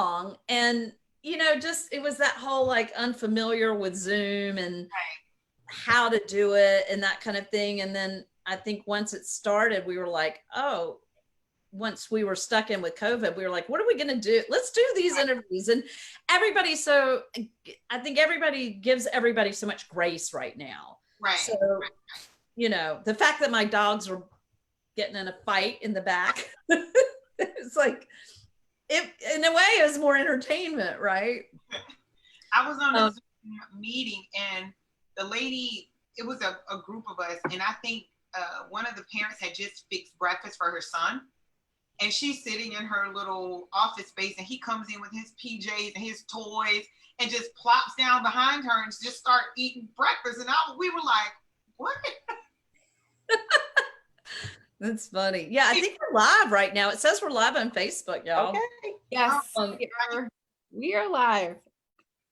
long, and just it was that whole like unfamiliar with Zoom and how to do it and that kind of thing. And then I think once it started, we were like, oh, once we were stuck in with COVID, we were like, what are we going to do? Let's do these interviews. And everybody, so I think everybody gives everybody so much grace right now. Right. So, the fact that my dogs were getting in a fight in the back, it's like, in a way, it was more entertainment, right? I was on a Zoom meeting, and the lady, it was a group of us, and I think one of the parents had just fixed breakfast for her son. And she's sitting in her little office space, and he comes in with his PJs and his toys and just plops down behind her and just start eating breakfast. And we were like, what? That's funny. Yeah, I think we're live right now. It says we're live on Facebook, y'all. Okay. Yes, we are live.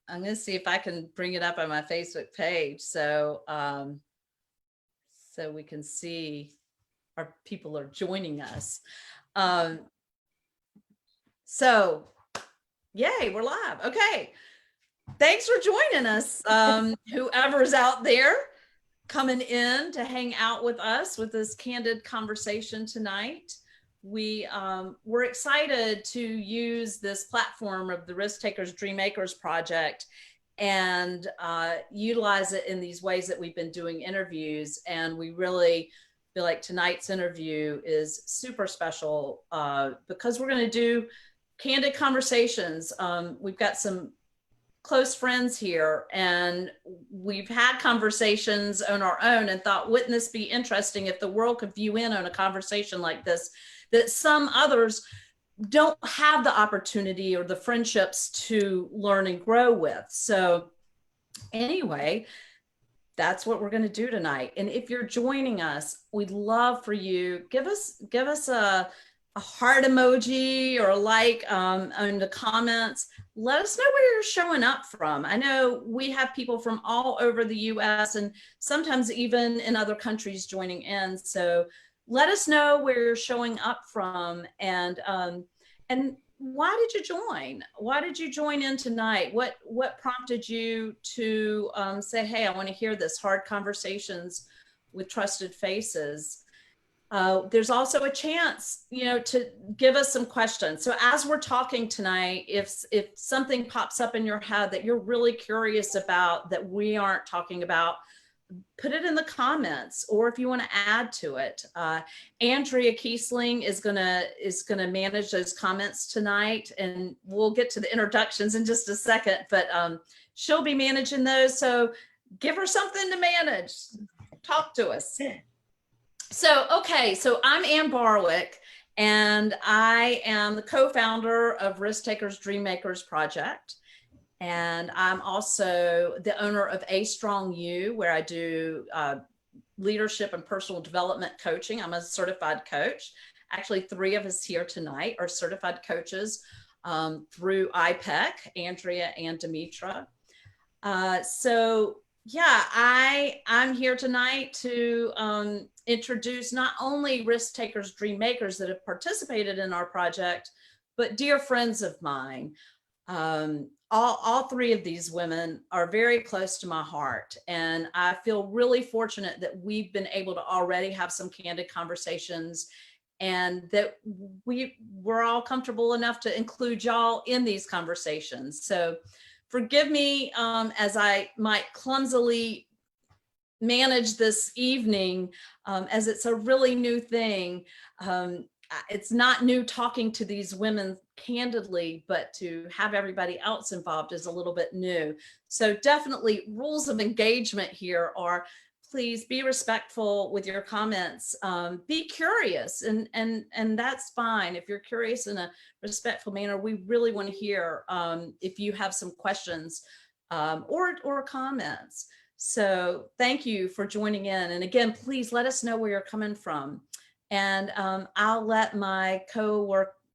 I'm going to see if I can bring it up on my Facebook page so we can see our people are joining us. So yay, we're live. Okay. Thanks for joining us. Whoever's out there coming in to hang out with us with this candid conversation tonight. We're excited to use this platform of the Risk Takers Dream Makers project and utilize it in these ways that we've been doing interviews. And we really feel like tonight's interview is super special because we're going to do candid conversations. We've got some close friends here, and we've had conversations on our own and thought, wouldn't this be interesting if the world could view in on a conversation like this that some others don't have the opportunity or the friendships to learn and grow with. So anyway, that's what we're going to do tonight. And if you're joining us, we'd love for you, give us a heart emoji or a like on the comments. Let us know where you're showing up from. I know we have people from all over the US and sometimes even in other countries joining in. So let us know where you're showing up from, and why did you join? Why did you join in tonight? What prompted you to say, hey, I want to hear this, hard conversations with trusted faces? There's also a chance, to give us some questions. So as we're talking tonight, if something pops up in your head that you're really curious about that we aren't talking about, put it in the comments, or if you want to add to it. Andrea Kiesling is gonna manage those comments tonight, and we'll get to the introductions in just a second, but she'll be managing those. So give her something to manage. Talk to us. So, okay, so I'm Ann Barwick, and I am the co-founder of Risk Takers Dream Makers Project. And I'm also the owner of A Strong You, where I do leadership and personal development coaching. I'm a certified coach. Actually, 3 of us here tonight are certified coaches through IPEC, Andrea and Demetra. So yeah, I'm here tonight to introduce not only Risk Takers Dream Makers that have participated in our project, but dear friends of mine. All 3 of these women are very close to my heart, and I feel really fortunate that we've been able to already have some candid conversations, and that we're all comfortable enough to include y'all in these conversations. So forgive me as I might clumsily manage this evening, as it's a really new thing. It's not new talking to these women candidly, but to have everybody else involved is a little bit new. So definitely rules of engagement here are, please be respectful with your comments, be curious, and that's fine. If you're curious in a respectful manner, we really want to hear if you have some questions or comments. So thank you for joining in. And again, please let us know where you're coming from. And I'll let my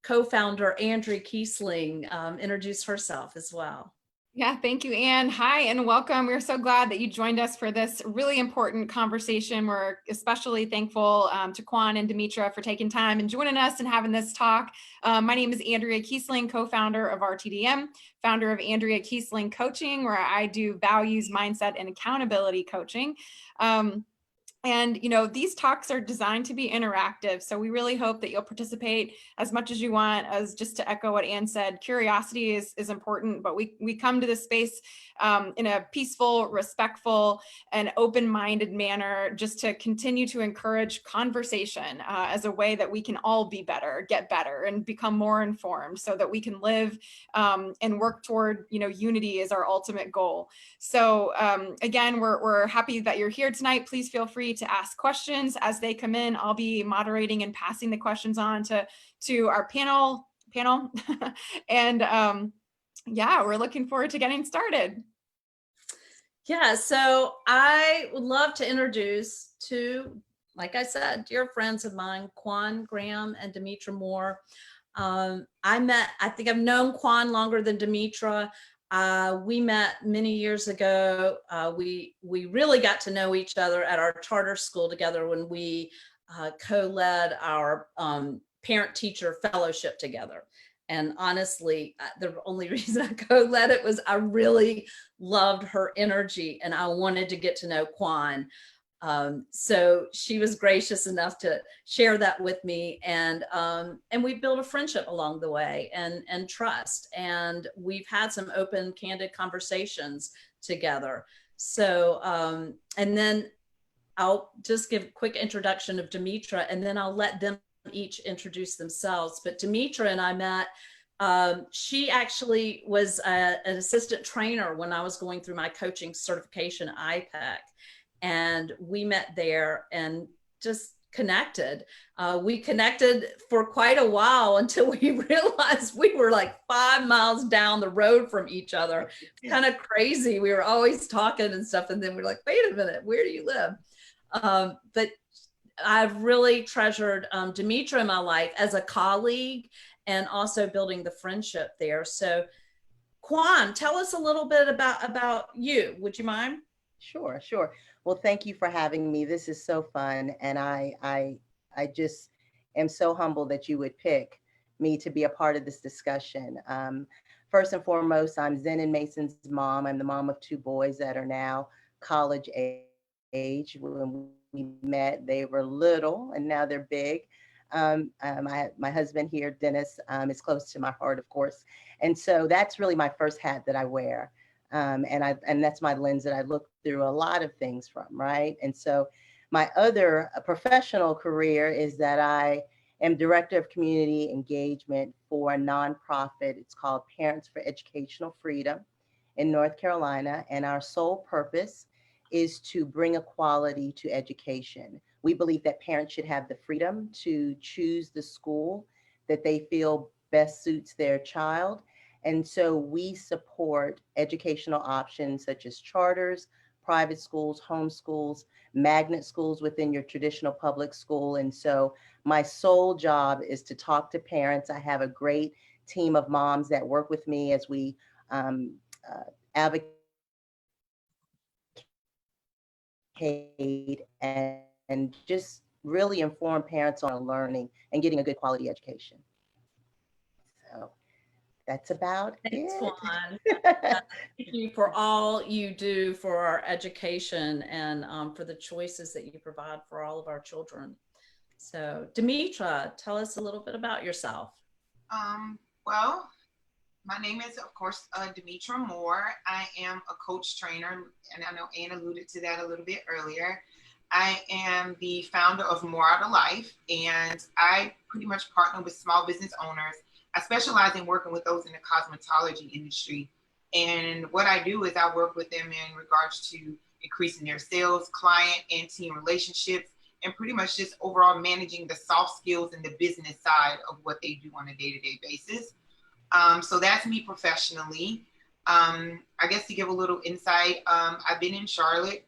co-founder, Andrea Kiesling, introduce herself as well. Yeah, thank you, Anne. Hi, and welcome. We're so glad that you joined us for this really important conversation. We're especially thankful to Kwan and Demetra for taking time and joining us and having this talk. My name is Andrea Kiesling, co-founder of RTDM, founder of Andrea Kiesling Coaching, where I do values, mindset, and accountability coaching. And, these talks are designed to be interactive. So we really hope that you'll participate as much as you want. As just to echo what Anne said, curiosity is important, but we come to this space in a peaceful, respectful, and open-minded manner, just to continue to encourage conversation as a way that we can all be better, get better, and become more informed so that we can live and work toward, unity is our ultimate goal. So again, we're happy that you're here tonight. Please feel free to ask questions as they come in. I'll be moderating and passing the questions on to our panel. And yeah, we're looking forward to getting started. Yeah, so I would love to introduce two, like I said, dear friends of mine, Kwan Graham and Demetra Moore. I think I've known Kwan longer than Demetra. We met many years ago. We really got to know each other at our charter school together when we co-led our parent-teacher fellowship together. And honestly, the only reason I co-led it was I really loved her energy and I wanted to get to know Kwan. So she was gracious enough to share that with me, and we built a friendship along the way, and trust, and we've had some open, candid conversations together. So and then I'll just give a quick introduction of Demetra, and then I'll let them each introduce themselves. But Demetra and I met. She actually was an assistant trainer when I was going through my coaching certification at IPEC, and we met there and just connected. We connected for quite a while until we realized we were like 5 miles down the road from each other. Kind of crazy. We were always talking and stuff, and then we're like, wait a minute, where do you live? But I've really treasured Demetra in my life as a colleague and also building the friendship there. So Kwan, tell us a little bit about you. Would you mind? Sure, sure. Well, thank you for having me. This is so fun, and I just am so humbled that you would pick me to be a part of this discussion. First and foremost, I'm Zen and Mason's mom. I'm the mom of two boys that are now college age. When we met, they were little, and now they're big. My husband here, Dennis, is close to my heart, of course, and so that's really my first hat that I wear. And that's my lens that I look through a lot of things from, right? And so my other professional career is that I am director of community engagement for a nonprofit. It's called Parents for Educational Freedom in North Carolina, and our sole purpose is to bring equality to education. We believe that parents should have the freedom to choose the school that they feel best suits their child. And so we support educational options such as charters, private schools, homeschools, magnet schools within your traditional public school. And so my sole job is to talk to parents. I have a great team of moms that work with me as we advocate and just really inform parents on learning and getting a good quality education. So that's about Thanks, it. Kwan. Thank you for all you do for our education and for the choices that you provide for all of our children. So, Demetra, tell us a little bit about yourself. Well, my name is, of course, Demetra Moore. I am a coach trainer, and I know Anne alluded to that a little bit earlier. I am the founder of More Out of Life, and I pretty much partner with small business owners. I specialize in working with those in the cosmetology industry. And what I do is I work with them in regards to increasing their sales, client, and team relationships, and pretty much just overall managing the soft skills and the business side of what they do on a day-to-day basis. So that's me professionally. I guess to give a little insight, I've been in Charlotte.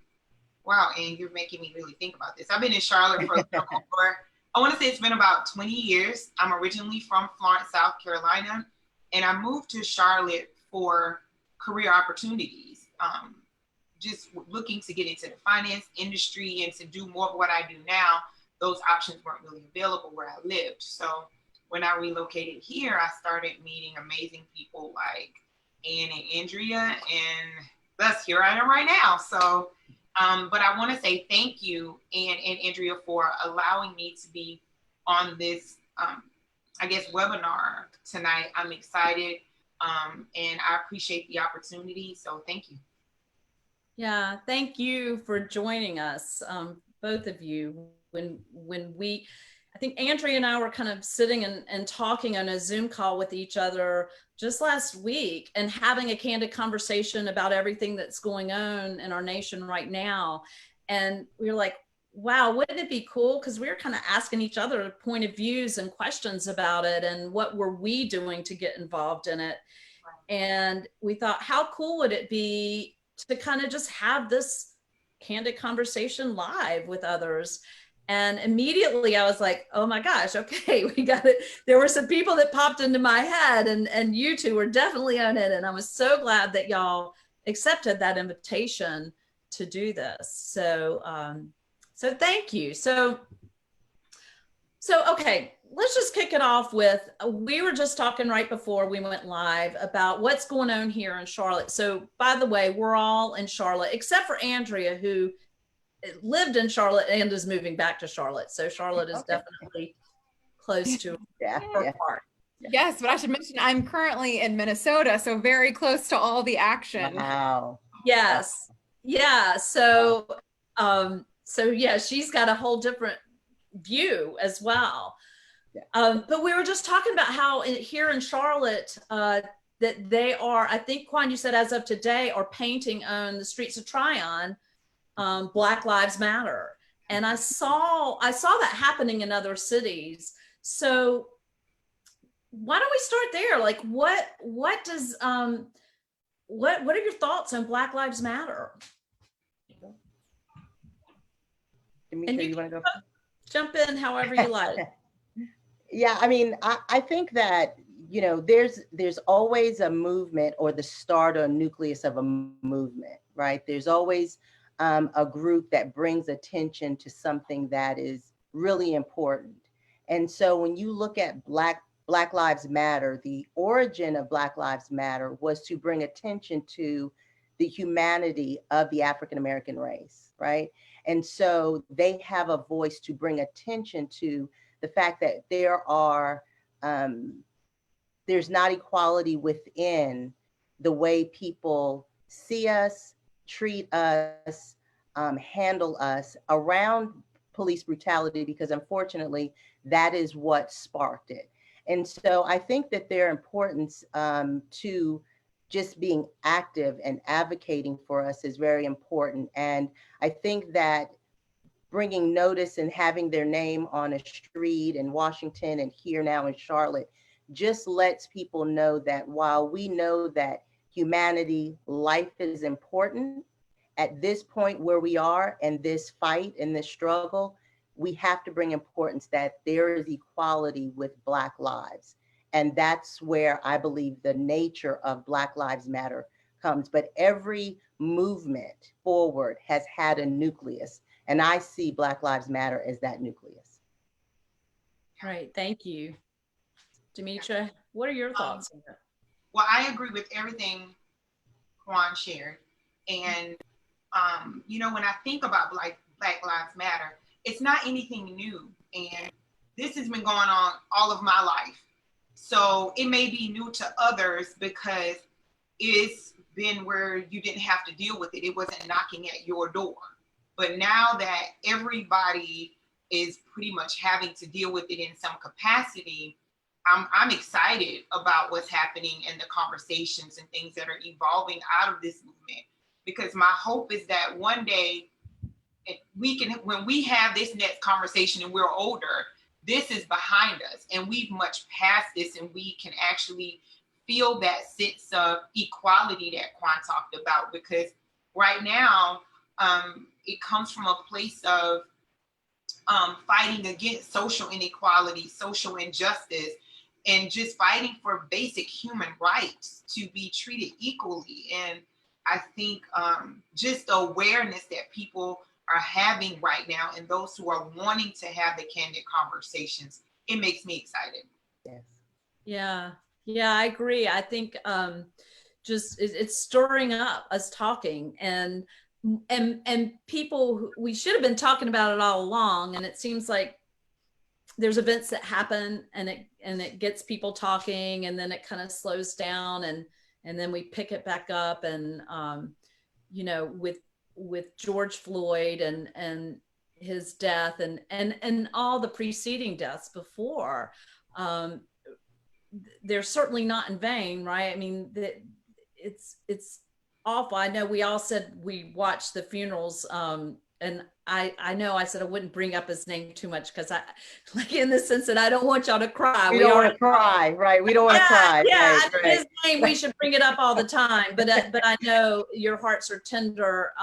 Wow, and you're making me really think about this. I've been in Charlotte for over, I want to say it's been about 20 years. I'm originally from Florence, South Carolina, and I moved to Charlotte for career opportunities. Just looking to get into the finance industry and to do more of what I do now, those options weren't really available where I lived. So when I relocated here, I started meeting amazing people like Ann and Andrea, and thus here I am right now. So, but I want to say thank you, Ann and Andrea, for allowing me to be on this, I guess, webinar tonight. I'm excited, and I appreciate the opportunity. So thank you. Yeah, thank you for joining us, both of you. When we, I think Andrea and I were kind of sitting and talking on a Zoom call with each other just last week and having a candid conversation about everything that's going on in our nation right now. And we were like, wow, wouldn't it be cool? Because we were kind of asking each other point of views and questions about it and what were we doing to get involved in it. And we thought, how cool would it be to kind of just have this candid conversation live with others? And immediately I was like, oh my gosh, okay, we got it. There were some people that popped into my head, and you two were definitely on it. And I was so glad that y'all accepted that invitation to do this. So, so thank you. So okay, let's just kick it off with, we were just talking right before we went live about what's going on here in Charlotte. So by the way, we're all in Charlotte, except for Andrea, who lived in Charlotte and is moving back to Charlotte. So Charlotte is definitely close to her heart. Yes, but I should mention I'm currently in Minnesota, so very close to all the action. Wow. Yes. Yeah. So, so yeah, she's got a whole different view as well. But we were just talking about how here in Charlotte, that they are, I think, Kwan, you said as of today, are painting on the streets of Tryon, Black Lives Matter. And I saw that happening in other cities. So why don't we start there? Like, what does, what are your thoughts on Black Lives Matter? Demetra, you want to go? Jump in however you like. Yeah, I mean, I think that, you know, there's always a movement or the start or nucleus of a movement, right? There's always a group that brings attention to something that is really important. And so when you look at Black Lives Matter, the origin of Black Lives Matter was to bring attention to the humanity of the African American race, right? And so they have a voice to bring attention to the fact that there are, there's not equality within the way people see us, treat us, handle us around police brutality, because unfortunately, that is what sparked it. And so I think that their importance to just being active and advocating for us is very important. And I think that bringing notice and having their name on a street in Washington and here now in Charlotte just lets people know that while we know that humanity, life is important, at this point where we are in this fight, in this struggle, we have to bring importance that there is equality with Black lives. And that's where I believe the nature of Black Lives Matter comes. But every movement forward has had a nucleus. And I see Black Lives Matter as that nucleus. Right. Thank you. Demetra, what are your thoughts on that? Well, I agree with everything Kwan shared. And, you know, when I think about Black Lives Matter, it's not anything new. And this has been going on all of my life. So it may be new to others because it's been where you didn't have to deal with it. It wasn't knocking at your door. But now that everybody is pretty much having to deal with it in some capacity, I'm excited about what's happening and the conversations and things that are evolving out of this movement. Because my hope is that one day we can, when we have this next conversation and we're older, this is behind us and we've much past this, and we can actually feel that sense of equality that Kwan talked about. Because right now, it comes from a place of fighting against social inequality, social injustice, and just fighting for basic human rights to be treated equally. And I think just the awareness that people are having right now, and those who are wanting to have the candid conversations, it makes me excited. Yes. Yeah. Yeah, I agree. I think just it's stirring up us talking, and people we should have been talking about it all along, and it seems like there's events that happen, and it gets people talking, and then it kind of slows down, and then we pick it back up. And you know, with George Floyd and his death, and all the preceding deaths before, um they're certainly not in vain, right? I mean, it's awful. I know we all said we watched the funerals, and I know I said I wouldn't bring up his name too much, because I, like, in the sense that I don't want y'all to cry. We don't want to cry, right? We don't want to cry. Yeah, Right, I mean, right. his name, we should bring it up all the time. But I know your hearts are tender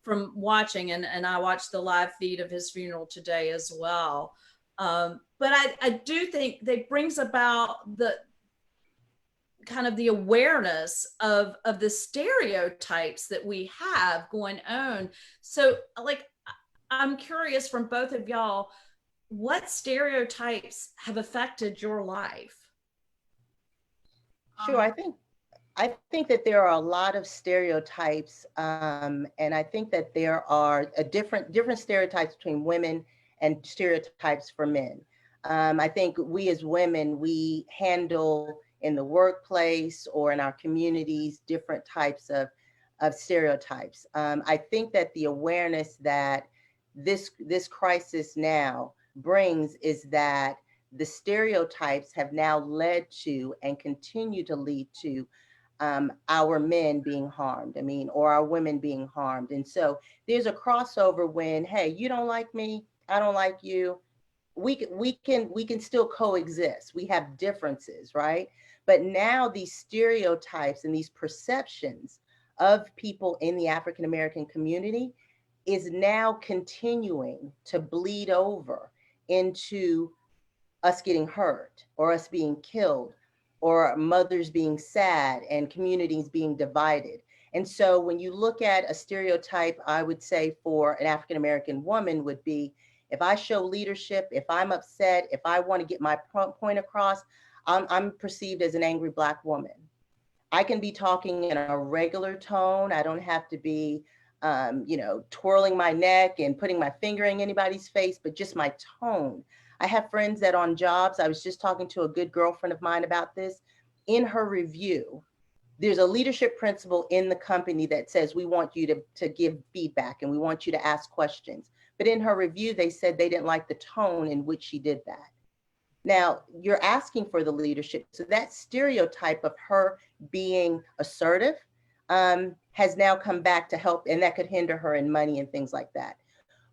from watching, and I watched the live feed of his funeral today as well. But I do think that brings about the kind of the awareness of the stereotypes that we have going on. So, like, I'm curious from both of y'all, what stereotypes have affected your life? Sure. I think that there are a lot of stereotypes, and I think that there are different stereotypes between women and stereotypes for men. I think we as women, we handle in the workplace or in our communities different types of stereotypes. I think that the awareness that this crisis now brings is that the stereotypes have now led to and continue to lead to our men being harmed, or our women being harmed. And so there's a crossover when, hey, you don't like me, I don't like you. We can still coexist. We have differences, right? But now these stereotypes and these perceptions of people in the African American community is now continuing to bleed over into us getting hurt or us being killed or mothers being sad and communities being divided. And so when you look at a stereotype, I would say for an African American woman would be, if I show leadership, if I'm upset, if I want to get my point across, I'm perceived as an angry Black woman. I can be talking in a regular tone. I don't have to be, twirling my neck and putting my finger in anybody's face, but just my tone. I have friends that on jobs, I was just talking to a good girlfriend of mine about this. In her review, there's a leadership principle in the company that says we want you to give feedback and we want you to ask questions. But in her review, they said they didn't like the tone in which she did that. Now, you're asking for the leadership. So that stereotype of her being assertive has now come back to help, and that could hinder her in money and things like that.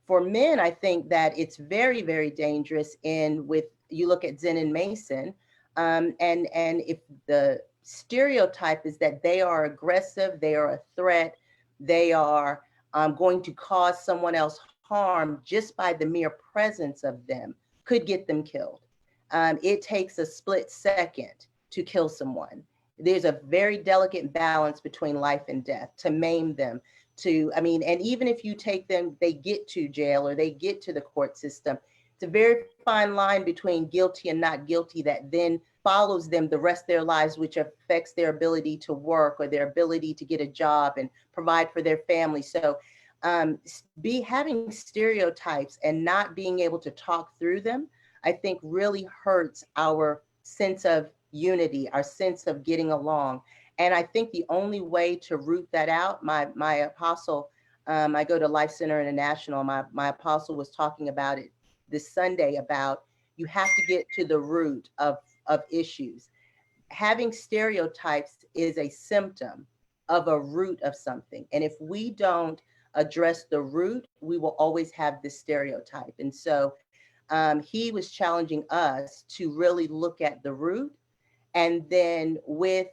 For men, I think that it's very, very dangerous you look at Zen and Mason, and if the stereotype is that they are aggressive, they are a threat, they are going to cause someone else harm just by the mere presence of them, could get them killed. It takes a split second to kill someone. There's a very delicate balance between life and death, to maim them, and even if you take them, they get to jail or they get to the court system. It's a very fine line between guilty and not guilty that then follows them the rest of their lives, which affects their ability to work or their ability to get a job and provide for their family. So having stereotypes and not being able to talk through them, I think really hurts our sense of unity, our sense of getting along. And I think the only way to root that out, my apostle, I go to Life Center International, my apostle was talking about it this Sunday about you have to get to the root of issues. Having stereotypes is a symptom of a root of something. And if we don't address the root, we will always have this stereotype. And so he was challenging us to really look at the root, and then with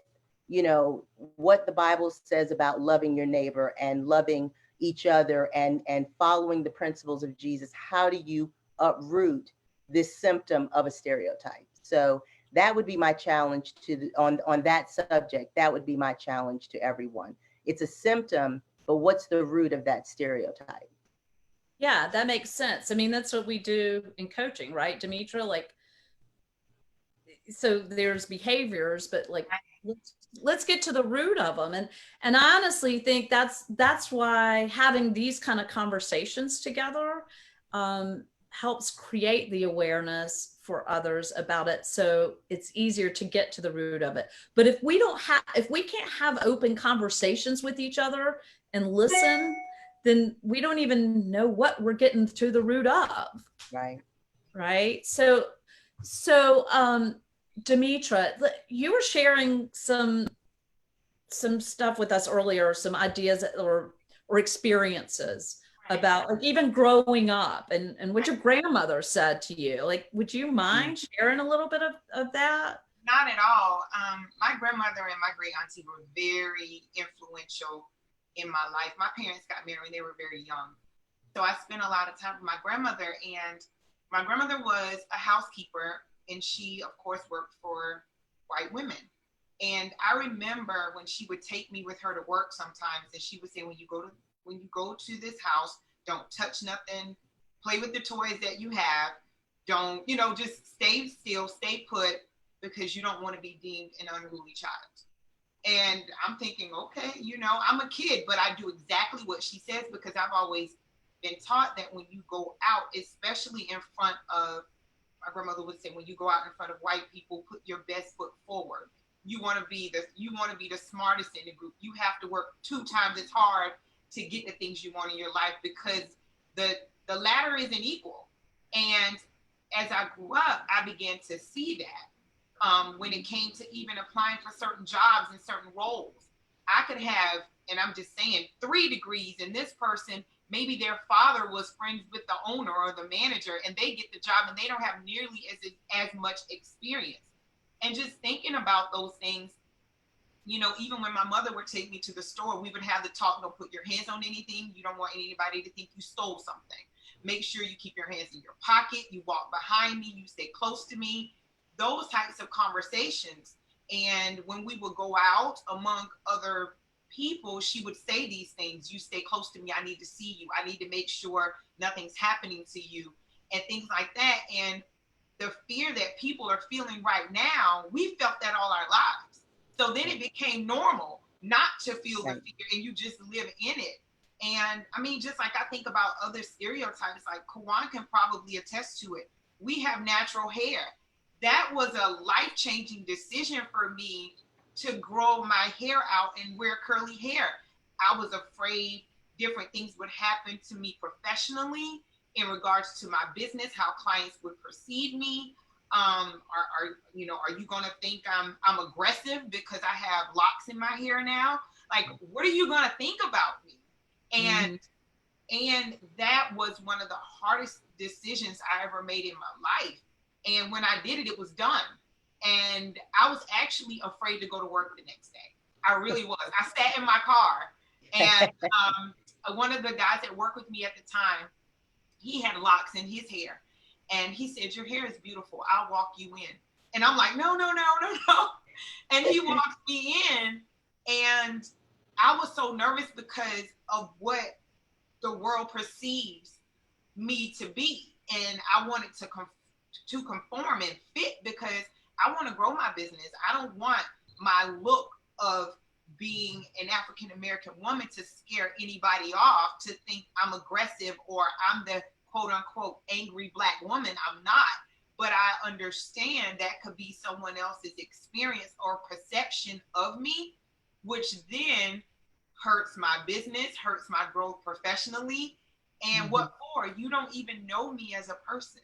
what the Bible says about loving your neighbor and loving each other and following the principles of Jesus, how do you uproot this symptom of a stereotype? So That would be my challenge on that subject. That would be my challenge to everyone. It's a symptom, but what's the root of that stereotype? Yeah, that makes sense. I mean, that's what we do in coaching, right, Demetra? Like, so there's behaviors, but like, let's get to the root of them. And I honestly think that's why having these kind of conversations together helps create the awareness for others about it, so it's easier to get to the root of it. But if we can't have open conversations with each other and listen, then we don't even know what we're getting to the root of. Right. So Demetra, you were sharing some stuff with us earlier, some ideas or experiences about like even growing up and what your grandmother said to you. Like, would you mind sharing a little bit of that? Not at all. My grandmother and my great auntie were very influential in my life. My parents got married when they were very young. So I spent a lot of time with my grandmother, and my grandmother was a housekeeper, and she, of course, worked for white women. And I remember when she would take me with her to work sometimes, and she would say, when you go to this house, don't touch nothing, play with the toys that you have, don't, just stay still, stay put, because you don't want to be deemed an unruly child. And I'm thinking, okay, I'm a kid, but I do exactly what she says, because I've always been taught that when you go out, especially in front of, my grandmother would say, when you go out in front of white people, put your best foot forward. You want to be the smartest in the group. You have to work 2 times as hard to get the things you want in your life, because the ladder isn't equal. And as I grew up, I began to see that when it came to even applying for certain jobs and certain roles. I could have, and I'm just saying, 3 degrees, and this person, maybe their father was friends with the owner or the manager, and they get the job and they don't have nearly as much experience. And just thinking about those things, even when my mother would take me to the store, we would have the talk, don't put your hands on anything. You don't want anybody to think you stole something. Make sure you keep your hands in your pocket. You walk behind me. You stay close to me. Those types of conversations. And when we would go out among other people, she would say these things. You stay close to me. I need to see you. I need to make sure nothing's happening to you, and things like that. And the fear that people are feeling right now, we felt that all our lives. So then it became normal not to feel the fear, and you just live in it. And I mean, just like I think about other stereotypes, like Kwan can probably attest to it. We have natural hair. That was a life-changing decision for me, to grow my hair out and wear curly hair. I was afraid different things would happen to me professionally in regards to my business, how clients would perceive me. Are you going to think I'm aggressive because I have locks in my hair now? Like, what are you going to think about me? And that was one of the hardest decisions I ever made in my life. And when I did it, it was done. And I was actually afraid to go to work the next day. I really was. I sat in my car, and one of the guys that worked with me at the time, he had locks in his hair. And he said, your hair is beautiful. I'll walk you in. And I'm like, no. And he walked me in, and I was so nervous because of what the world perceives me to be. And I wanted to conform and fit, because I want to grow my business. I don't want my look of being an African-American woman to scare anybody off, to think I'm aggressive or I'm the quote unquote angry Black woman. I'm not, but I understand that could be someone else's experience or perception of me, which then hurts my business, hurts my growth professionally. And what for? You don't even know me as a person.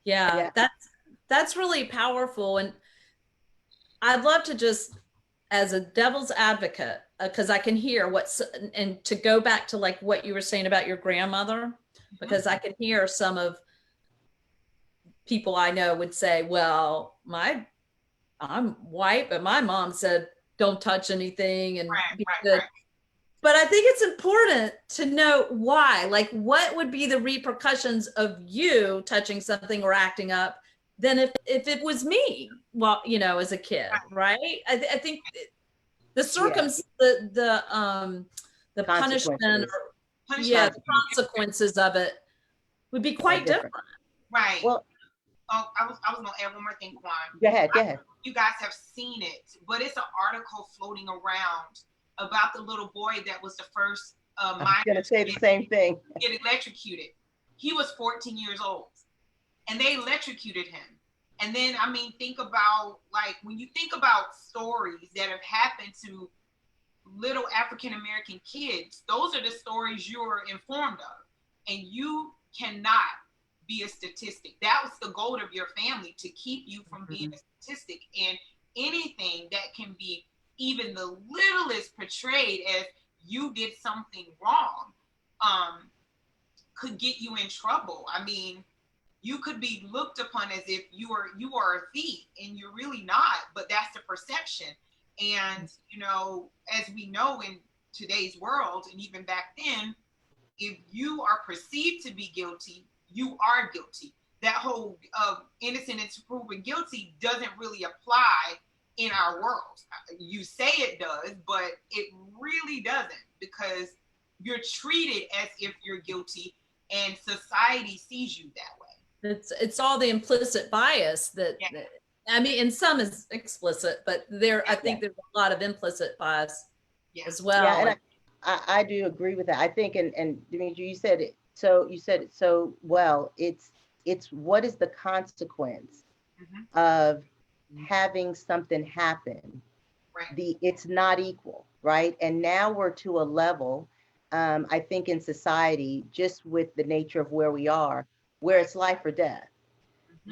Yeah. That's really powerful. And I'd love to just, as a devil's advocate, because I can hear and to go back to like what you were saying about your grandmother, because I can hear some of people I know would say, well, I'm white, but my mom said, don't touch anything and be good. But I think it's important to know why, like what would be the repercussions of you touching something or acting up than if it was me, well, as a kid, right? I think the Yeah. the punishment, Consequences. or yeah, Punishment. the consequences of it would be Are quite different. different. Right. Well, Oh, I was gonna add one more thing, Kwan. go ahead. Go ahead. You guys have seen it, but it's an article floating around about the little boy that was the first I was minor going to say the same thing. to get electrocuted. He was 14 years old, and they electrocuted him. And then, I mean, think about, like, when you think about stories that have happened to little African American kids, those are the stories you're informed of, and you cannot be a statistic. That was the goal of your family, to keep you from being a statistic. And anything that can be even the littlest portrayed as you did something wrong could get you in trouble. I mean, you could be looked upon as if you are a thief, and you're really not, but that's the perception. And as we know in today's world, and even back then, if you are perceived to be guilty, you are guilty. That whole innocent until proven guilty doesn't really apply in our world. You say it does, but it really doesn't, because you're treated as if you're guilty, and society sees you that way. It's all the implicit bias that, Yeah. I mean, and some is explicit, but I think there's a lot of implicit bias as well. Yeah, and I do agree with that. I think, and Demetra, you said it so well. It's what is the consequence of having something happen? Right. It's not equal, right? And now we're to a level, I think, in society, just with the nature of where we are, where it's life or death.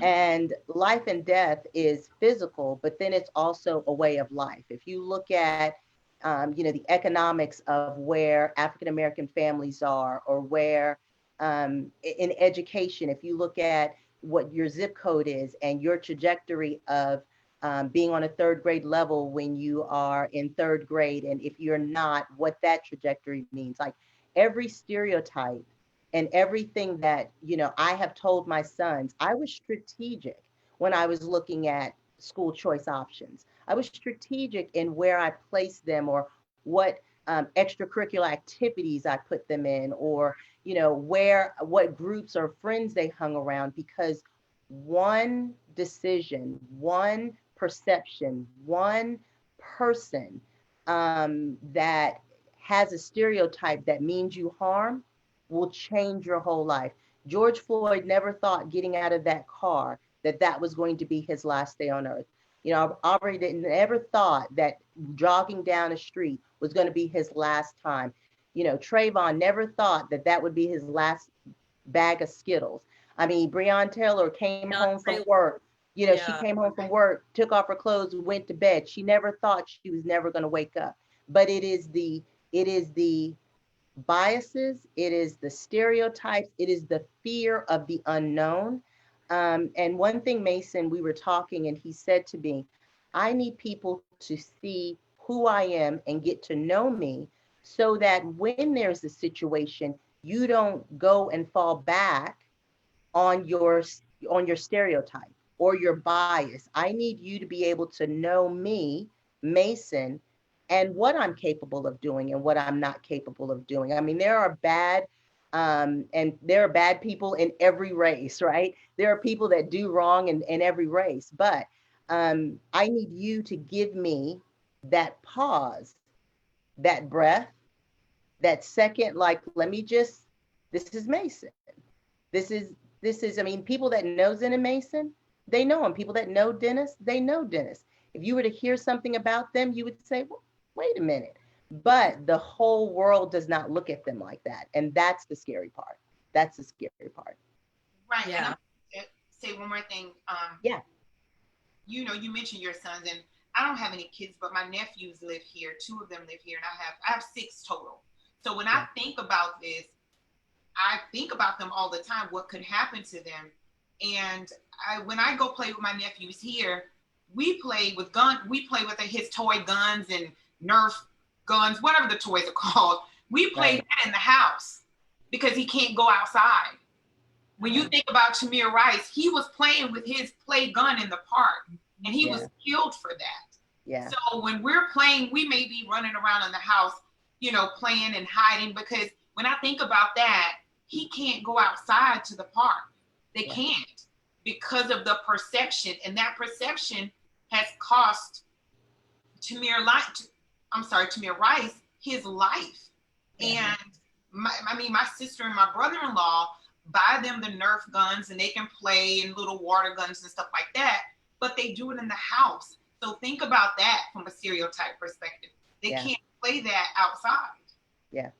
And life and death is physical, but then it's also a way of life. If you look at the economics of where African American families are, or where in education, if you look at what your zip code is and your trajectory of being on a third grade level when you are in third grade, and if you're not, what that trajectory means. Like, every stereotype and everything that, I have told my sons, I was strategic when I was looking at school choice options. I was strategic in where I placed them, or what extracurricular activities I put them in, or what groups or friends they hung around, because one decision, one perception, one person that has a stereotype that means you harm will change your whole life. George Floyd never thought getting out of that car that was going to be his last day on earth. Aubrey never thought that jogging down a street was going to be his last time. Trayvon never thought that would be his last bag of Skittles. I mean, Breonna Taylor came home from work. She came home from work, took off her clothes, went to bed. She never thought she was never going to wake up. But it is the biases, it is the stereotypes, it is the fear of the unknown. And one thing, Mason, we were talking, and he said to me, I need people to see who I am and get to know me, so that when there's a situation, you don't go and fall back on your stereotype or your bias. I need you to be able to know me, Mason, and what I'm capable of doing and what I'm not capable of doing. I mean, there are bad people in every race, right? There are people that do wrong in every race, but I need you to give me that pause, that breath, that second, like, this is Mason. This is, I mean, people that know Zen and Mason, they know him. People that know Dennis, they know Dennis. If you were to hear something about them, you would say, well, wait a minute. But the whole world does not look at them like that. And that's the scary part. That's the scary part. Right. Yeah. And I'm say one more thing. Yeah. You mentioned your sons, and I don't have any kids, but my nephews live here. 2 of them live here, and I have 6 total. So when I think about this, I think about them all the time, what could happen to them. And when I go play with my nephews here, we play with his toy guns and Nerf guns, whatever the toys are called. We play that in the house because he can't go outside. when you think about Tamir Rice, he was playing with his play gun in the park, and he was killed for that. Yeah. So when we're playing, we may be running around in the house, you know, playing and hiding, because when I think about that, he can't go outside to the park. They can't, because of the perception, and that perception has cost Tamir Rice his life. And my sister and my brother-in-law buy them the Nerf guns, and they can play in little water guns and stuff like that, but they do it in the house. So think about that from a stereotype perspective. They can't play that outside. Yeah.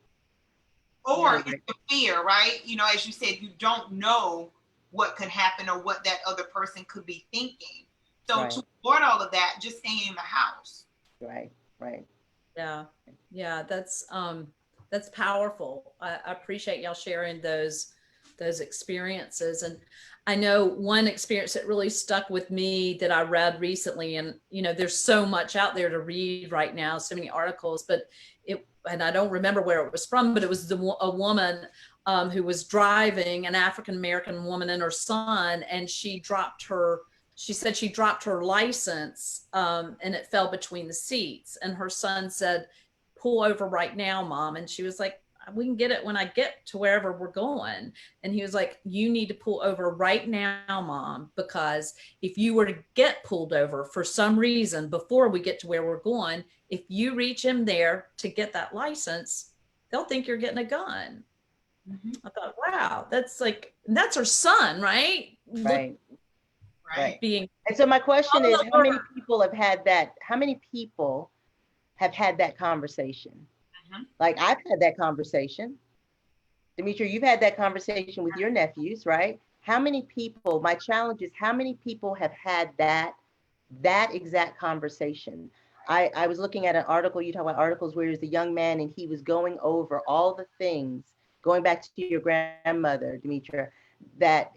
Or it's the fear, right? You know, as you said, you don't know what could happen or what that other person could be thinking. So to avoid all of that, just stay in the house. Right. Yeah, that's powerful. I appreciate y'all sharing those experiences. And I know one experience that really stuck with me that I read recently, and you know, there's so much out there to read right now, so many articles, but and I don't remember where it was from, but it was a woman who was driving, an African-American woman and her son, and she said she dropped her license and it fell between the seats, and her son said, "Pull over right now, Mom." And she was like, "We can get it when I get to wherever we're going." And he was like, "You need to pull over right now, Mom, because if you were to get pulled over for some reason before we get to where we're going, if you reach him there to get that license, they'll think you're getting a gun." I thought, wow, that's her son, right? Right. Being. And so my question is, how many people have had that? How many people have had that conversation? Like, I've had that conversation. Demetra, you've had that conversation with your nephews, right? How many people, my challenge is, how many people have had that exact conversation? I was looking at an article, you talk about articles where there's a young man and he was going over all the things, going back to your grandmother, Demetra, that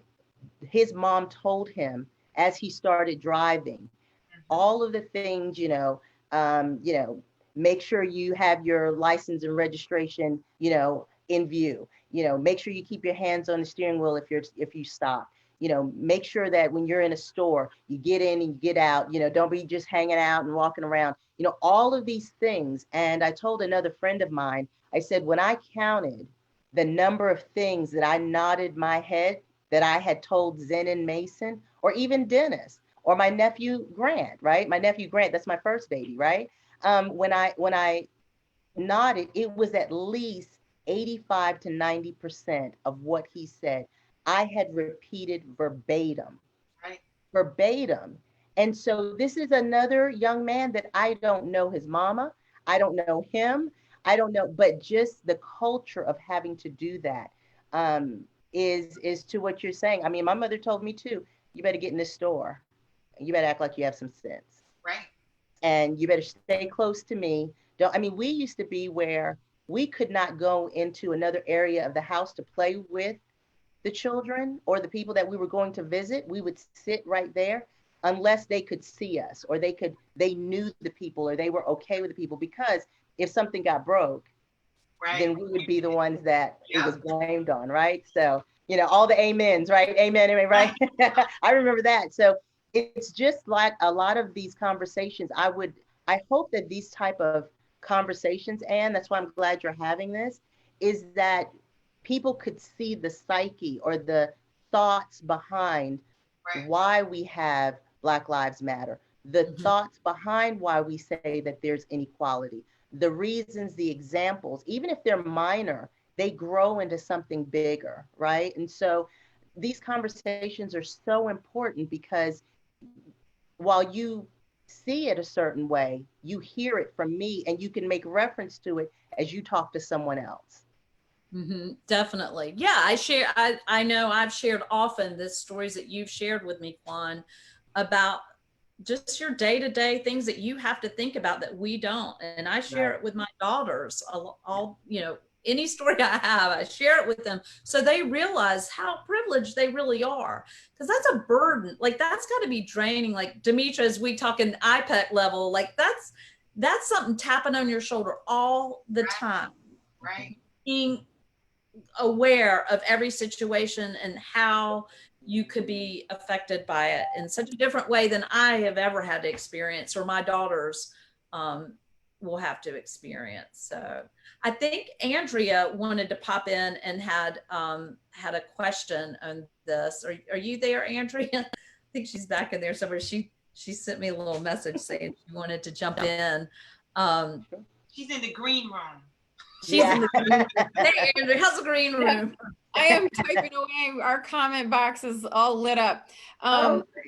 his mom told him as he started driving, all of the things, make sure you have your license and registration, in view, make sure you keep your hands on the steering wheel if you stop, make sure that when you're in a store, you get in and you get out, don't be just hanging out and walking around, all of these things. And I told another friend of mine, I said, when I counted the number of things that I nodded my head that I had told Zen and Mason, or even Dennis, or my nephew Grant, right? My nephew Grant, that's my first baby, right? When I nodded, it was at least 85 to 90% of what he said I had repeated verbatim. Right. Verbatim. And so this is another young man that I don't know his mama. I don't know him. I don't know, but just the culture of having to do that is to what you're saying. I mean, my mother told me too, you better get in this store. You better act like you have some sense. Right. And you better stay close to me. We used to be where we could not go into another area of the house to play with the children or the people that we were going to visit. We would sit right there unless they could see us, or they knew the people, or they were okay with the people, because if something got broke, then we would be the ones that it was blamed on, right? So, all the amens, right? Amen, amen, right? I remember that. So it's just like a lot of these conversations. I hope that these type of conversations, and that's why I'm glad you're having this, is that people could see the psyche or the thoughts behind why we have Black Lives Matter, the thoughts behind why we say that there's inequality, the reasons, the examples, even if they're minor, they grow into something bigger, right? And so these conversations are so important, because while you see it a certain way, you hear it from me, and you can make reference to it as you talk to someone else. Definitely. Yeah, I know I've shared often the stories that you've shared with me, Kwan, about just your day-to-day things that you have to think about that we don't. And I share it with my daughters, all any story I have, I share it with them so they realize how privileged they really are. Because that's a burden. Like, that's got to be draining. Like, Demetra, as we talk in IPEC level, like that's something tapping on your shoulder all the time. Right. Being aware of every situation and how you could be affected by it in such a different way than I have ever had to experience, or my daughters will have to experience. So I think Andrea wanted to pop in and had a question on this. Are you there, Andrea? I think she's back in there somewhere. She sent me a little message saying she wanted to jump in. She's in the green room. She's in the green room. Hey, Andrea, how's the green room? I am typing away. Our comment box is all lit up. We've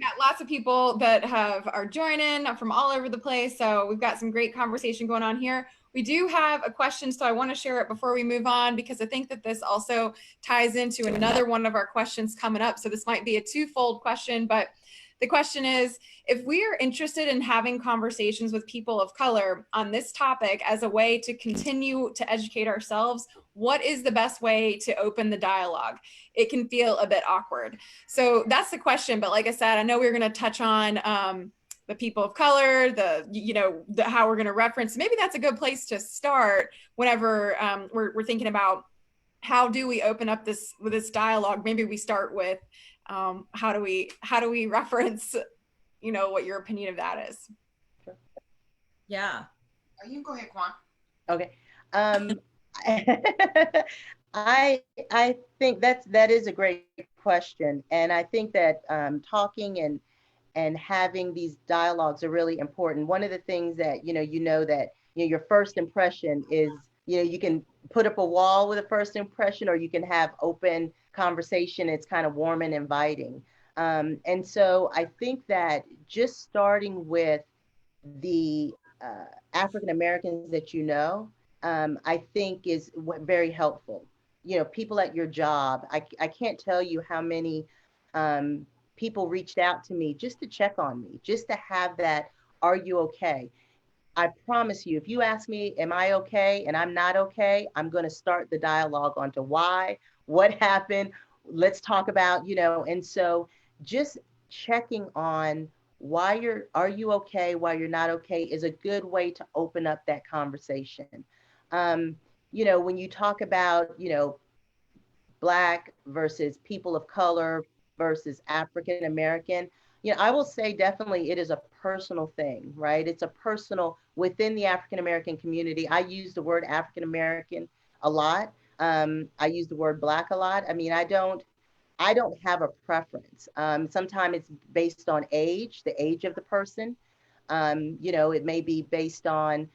got lots of people that are joining from all over the place. So we've got some great conversation going on here. We do have a question, so I want to share it before we move on, because I think that this also ties into another one of our questions coming up. So this might be a twofold question, but the question is, if we are interested in having conversations with people of color on this topic as a way to continue to educate ourselves, what is the best way to open the dialogue? It can feel a bit awkward. So that's the question. But like I said, I know we're going to touch on the people of color, how we're going to reference. Maybe that's a good place to start whenever we're thinking about how do we open up this dialogue. Maybe we start with how do we reference, what your opinion of that is? Yeah. You can go ahead, Kwan. Okay. I think that is a great question, and I think that talking and having these dialogues are really important. One of the things that your first impression is, you can put up a wall with a first impression, or you can have open conversation. It's kind of warm and inviting. And so I think that just starting with the African Americans that I think is very helpful. People at your job, I can't tell you how many people reached out to me just to check on me, just to have that, are you okay? I promise you, if you ask me, am I okay? And I'm not okay, I'm going to start the dialogue onto why, what happened. Let's talk about, and so just checking on are you okay, why you're not okay is a good way to open up that conversation. When you talk about, Black versus people of color versus African American, I will say definitely it is a personal thing, right? It's a personal within the African American community. I use the word African American a lot. I use the word Black a lot. I mean, I don't have a preference. Sometimes it's based on age, the age of the person. It may be based on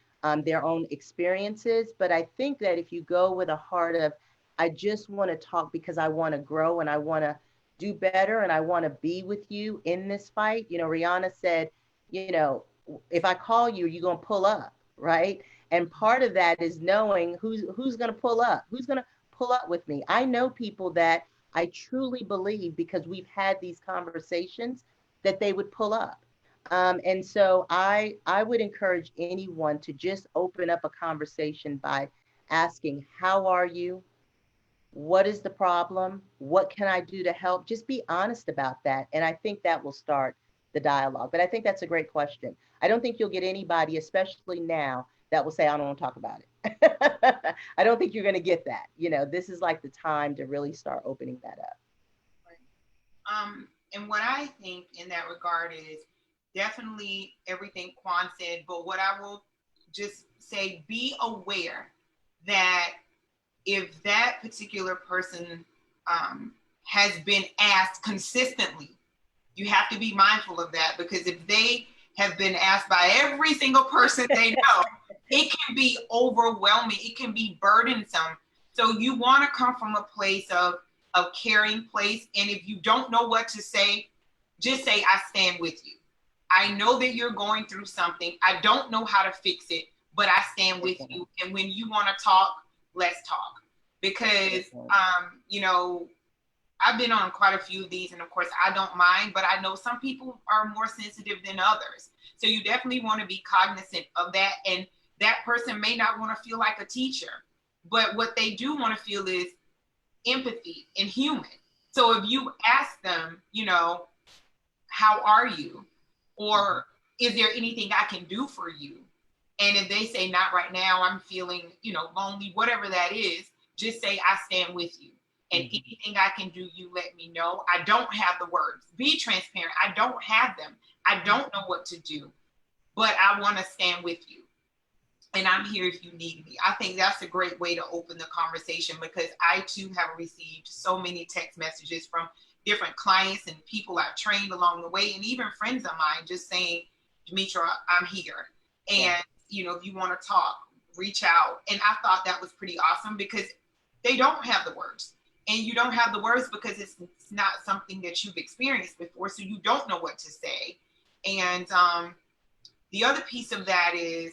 their own experiences, but I think that if you go with a heart of, I just want to talk because I want to grow and I want to do better and I want to be with you in this fight. Rihanna said, if I call you, you're going to pull up, right? And part of that is knowing who's going to pull up, who's going to pull up with me. I know people that I truly believe, because we've had these conversations, that they would pull up. And so I would encourage anyone to just open up a conversation by asking, how are you? What is the problem? What can I do to help? Just be honest about that. And I think that will start the dialogue. But I think that's a great question. I don't think you'll get anybody, especially now, that will say, I don't want to talk about it. I don't think you're going to get that. This is like the time to really start opening that up. Right. And what I think in that regard is definitely everything Kwan said, but what I will just say, be aware that if that particular person has been asked consistently, you have to be mindful of that, because if they have been asked by every single person they know, it can be overwhelming. It can be burdensome. So you want to come from a place of caring place. And if you don't know what to say, just say, I stand with you. I know that you're going through something. I don't know how to fix it, but I stand with you. And when you want to talk, let's talk. Because, I've been on quite a few of these, and of course I don't mind, but I know some people are more sensitive than others. So you definitely want to be cognizant of that. And that person may not want to feel like a teacher, but what they do want to feel is empathy and human. So if you ask them, how are you? Or is there anything I can do for you? And if they say, not right now, I'm feeling, lonely, whatever that is, just say, I stand with you. And anything I can do, you let me know. I don't have the words. Be transparent. I don't have them. I don't know what to do, but I want to stand with you. And I'm here if you need me. I think that's a great way to open the conversation, because I too have received so many text messages from different clients and people I've trained along the way, and even friends of mine just saying, Demetra, I'm here. And, you know, if you want to talk, reach out. And I thought that was pretty awesome, because they don't have the words. And you don't have the words because it's not something that you've experienced before. So you don't know what to say. And the other piece of that is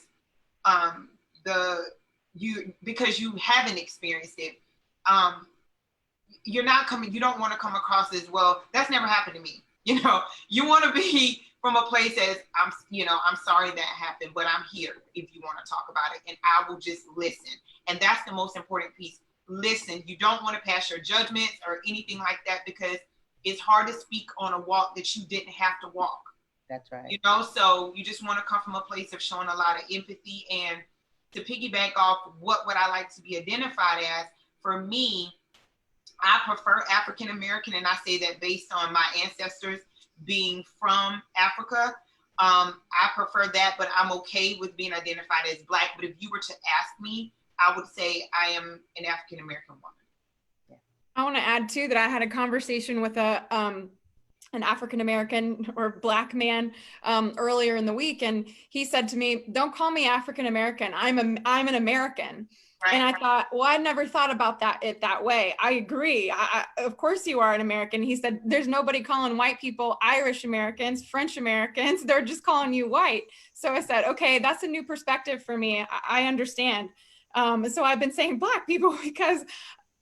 because you haven't experienced it, you don't want to come across as, well, that's never happened to me. You know, you want to be from a place as, I'm sorry that happened, but I'm here if you want to talk about it, and I will just listen. And that's the most important piece. Listen. You don't want to pass your judgments or anything like that, because it's hard to speak on a walk that you didn't have to walk. That's right. You know, so you just want to come from a place of showing a lot of empathy. And to piggyback off what would I like to be identified as, for me, I prefer African American, and I say that based on my ancestors being from Africa. I prefer that, but I'm okay with being identified as Black. But if you were to ask me, I would say I am an African American woman. I want to add too that I had a conversation with an African American or Black man earlier in the week, and he said to me, "Don't call me African American. I'm an American." Right. And I thought, well, I never thought about it that way. I agree. Of course you are an American. He said, there's nobody calling white people Irish Americans, French Americans. They're just calling you white. So I said, okay, that's a new perspective for me. I understand. So I've been saying Black people because,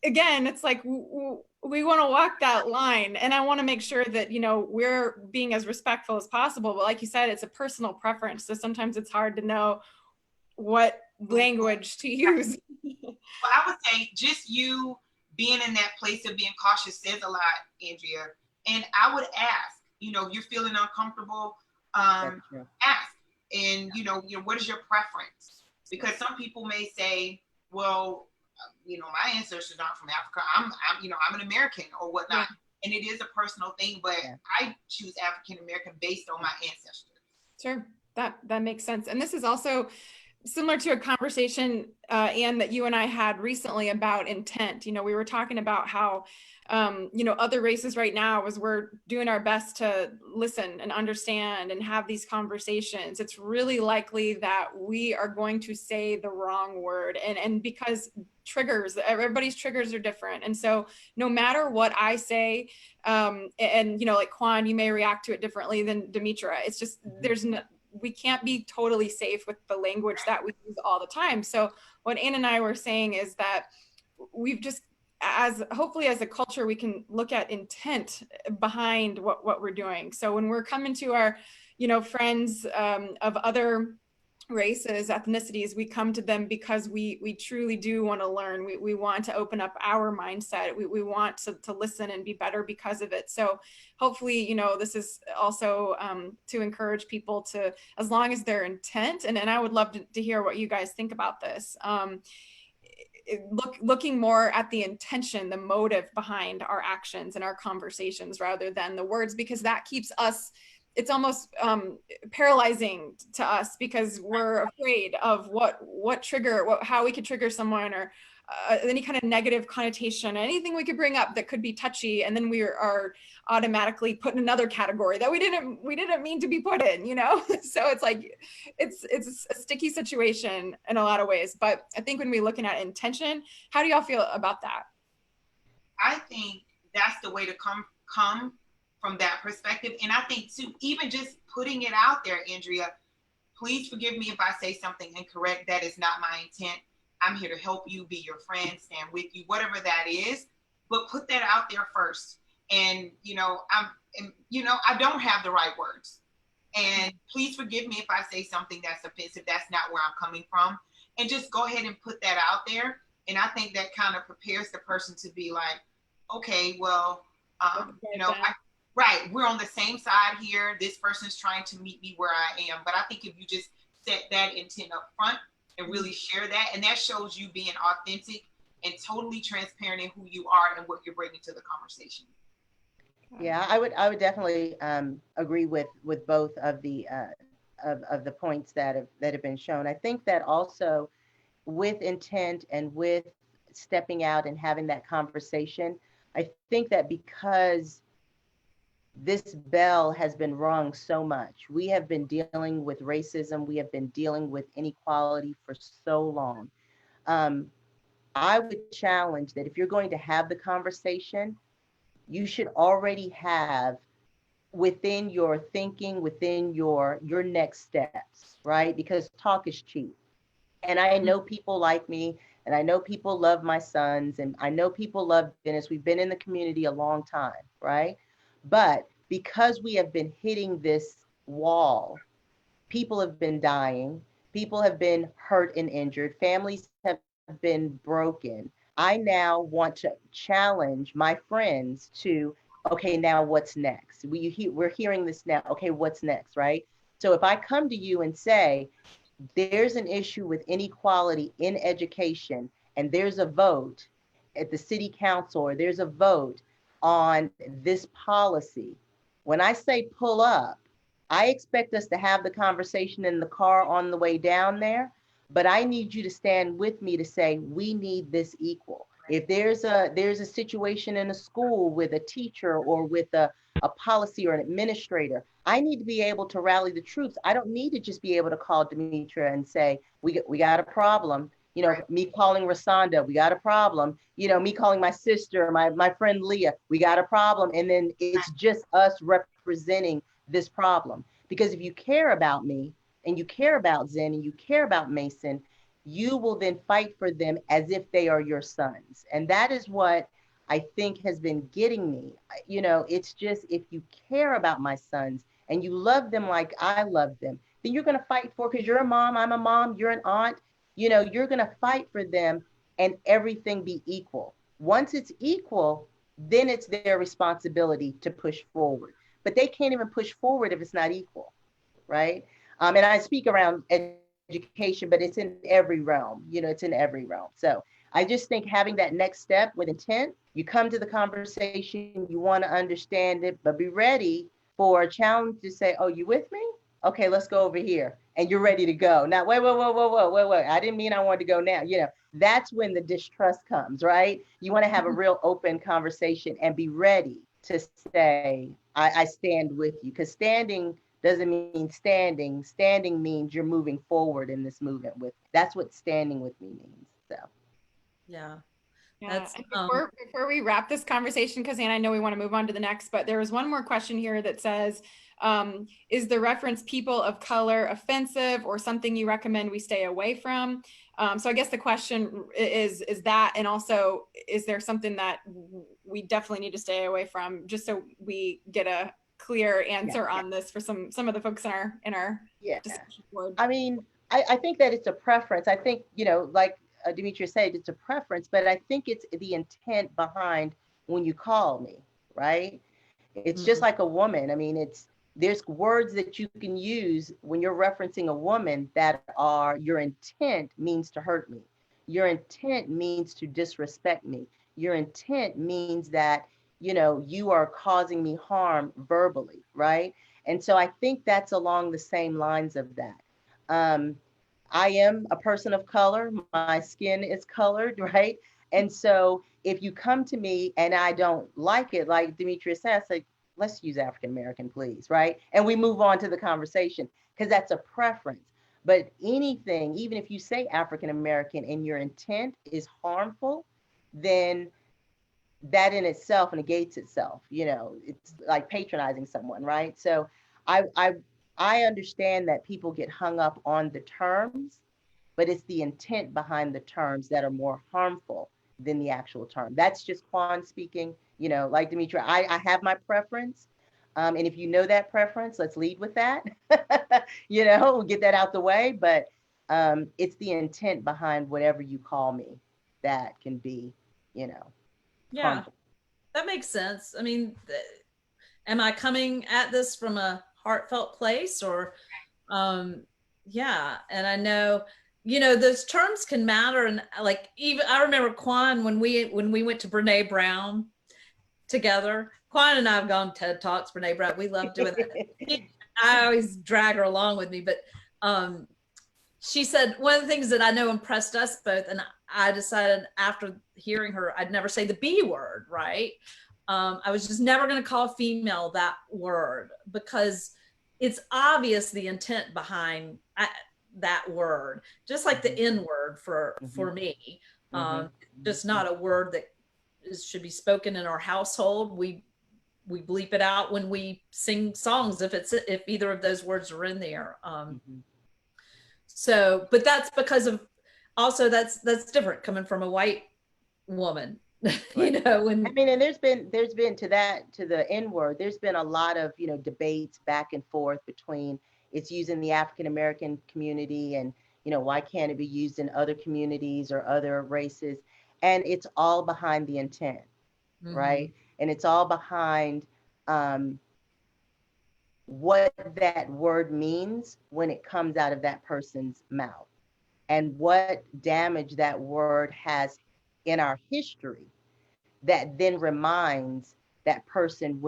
again, it's like we want to walk that line, and I want to make sure that, you know, we're being as respectful as possible. But like you said, it's a personal preference. So sometimes it's hard to know what language to use. Well, I would say just you being in that place of being cautious says a lot, Andrea. And I would ask, you know, if you're feeling uncomfortable, ask. And, you know, what is your preference? Because some people may say, well, you know, my ancestors aren't from Africa. I'm an American or whatnot. Yeah. And it is a personal thing, but I choose African American based on my ancestors. Sure, that makes sense. And this is also similar to a conversation, Anne, that you and I had recently about intent. You know, we were talking about how, you know, other races right now, as we're doing our best to listen and understand and have these conversations, it's really likely that we are going to say the wrong word. And because everybody's triggers are different. And so no matter what I say, and, you know, like Kwan, you may react to it differently than Demetra. It's just, we can't be totally safe with the language that we use all the time. So what Anne and I were saying is that we've just, hopefully as a culture, we can look at intent behind what we're doing. So when we're coming to our, you know, friends of other races, ethnicities, we come to them because we truly do want to learn. We want to open up our mindset. We want to listen and be better because of it. So hopefully, you know, this is also to encourage people to, as long as their intent, and I would love to hear what you guys think about this. Looking more at the intention, the motive behind our actions and our conversations rather than the words, because that keeps us, it's almost paralyzing to us because we're afraid of how we could trigger someone, or any kind of negative connotation, anything we could bring up that could be touchy, and then we are automatically put in another category that we didn't mean to be put in, you know. So it's like it's a sticky situation in a lot of ways. But I think when we're looking at intention, how do y'all feel about that? I think that's the way to come from that perspective. And I think too, even just putting it out there, Andrea, please forgive me if I say something incorrect. That is not my intent. I'm here to help you, be your friend, stand with you, whatever that is. But put that out there first. And, you know, I don't have the right words. And please forgive me if I say something that's offensive. That's not where I'm coming from. And just go ahead and put that out there. And I think that kind of prepares the person to be like, okay, well, you know, right, we're on the same side here. This person's trying to meet me where I am. But I think if you just set that intent up front and really share that, and that shows you being authentic and totally transparent in who you are and what you're bringing to the conversation. Yeah, I would definitely agree with both of the of the points that have been shown. I think that also with intent and with stepping out and having that conversation, I think that because this bell has been rung so much, we have been dealing with racism, we have been dealing with inequality for so long. Um, I would challenge that if you're going to have the conversation, you should already have within your thinking, within your next steps, right? Because talk is cheap. And I know people like me, and I know people love my sons, and I know people love Dennis. We've been in the community a long time, right? But because we have been hitting this wall, people have been dying, people have been hurt and injured, families have been broken. I now want to challenge my friends to, okay, now what's next? We're hearing this now. Okay, what's next, right? So if I come to you and say, there's an issue with inequality in education, and there's a vote at the city council, or there's a vote on this policy. When I say pull up, I expect us to have the conversation in the car on the way down there, but I need you to stand with me to say, we need this equal. If there's a situation in a school with a teacher or with a policy or an administrator, I need to be able to rally the troops. I don't need to just be able to call Demetra and say, we got a problem. You know, Right. me calling Rasanda, we got a problem. You know, me calling my sister, my friend Leah, we got a problem. And then it's just us representing this problem. Because if you care about me and you care about Zen and you care about Mason, you will then fight for them as if they are your sons. And that is what I think has been getting me. You know, it's just, if you care about my sons and you love them like I love them, then you're going to fight for, because you're a mom, I'm a mom, you're an aunt, you know, you're going to fight for them and everything be equal. Once it's equal, then it's their responsibility to push forward. But they can't even push forward if it's not equal, right? And I speak around education, but it's in every realm, you know, it's in every realm. So I just think having that next step with intent, you come to the conversation, you want to understand it, but be ready for a challenge to say, oh, you with me? Okay, let's go over here. And you're ready to go. Now, wait. I didn't mean I wanted to go now. You know, that's when the distrust comes, right? You want to have a real open conversation and be ready to say, I stand with you. Because standing doesn't mean standing. Standing means you're moving forward in this movement with. That's what standing with me means. So. Yeah. Yeah, That's and before we wrap this conversation, because Anne, I know we want to move on to the next, but there was one more question here that says, is the reference people of color offensive or something you recommend we stay away from? So I guess the question is that, and also, is there something that we definitely need to stay away from, just so we get a clear answer on this for some of the folks in our discussion board. I mean, I think that it's a preference. I think, you know, like Demetra said, it's a preference, but I think it's the intent behind when you call me, right? It's just like a woman. I mean, there's words that you can use when you're referencing a woman that are, your intent means to hurt me. Your intent means to disrespect me. Your intent means that, you know, you are causing me harm verbally, right? And so I think that's along the same lines of that. Um, I am a person of color. My skin is colored, right? And so if you come to me and I don't like it, like Demetra says, like, let's use African American, please, right? And we move on to the conversation because that's a preference. But anything, even if you say African American and your intent is harmful, then that in itself negates itself. You know, it's like patronizing someone, right? So I I I understand that people get hung up on the terms, but it's the intent behind the terms that are more harmful than the actual term. That's just Kwan speaking. You know, like Demetra, I have my preference. And if you know that preference, let's lead with that. You know, we'll get that out the way. But it's the intent behind whatever you call me that can be, you know, Yeah, harmful. that makes sense. I mean, am I coming at this from a heartfelt place or, yeah. And I know those terms can matter. And like, even I remember Kwan, when we went to Brene Brown together. Kwan and I have gone TED Talks, Brene Brown. We love doing that. I always drag her along with me, but she said one of the things that I know impressed us both, and I decided after hearing her, I'd never say the B word, right? I was just never going to call a female that word, because it's obvious the intent behind that word, just like the N word for me. Just not a word that should be spoken in our household. We bleep it out when we sing songs if either of those words are in there. So, but that's because of, also that's different coming from a white woman. Right. When I mean, and there's been to the N word, there's been a lot of, debates back and forth between it's used in the African American community, and why can't it be used in other communities or other races? And it's all behind the intent, right? And it's all behind what that word means when it comes out of that person's mouth, and what damage that word has in our history that then reminds that person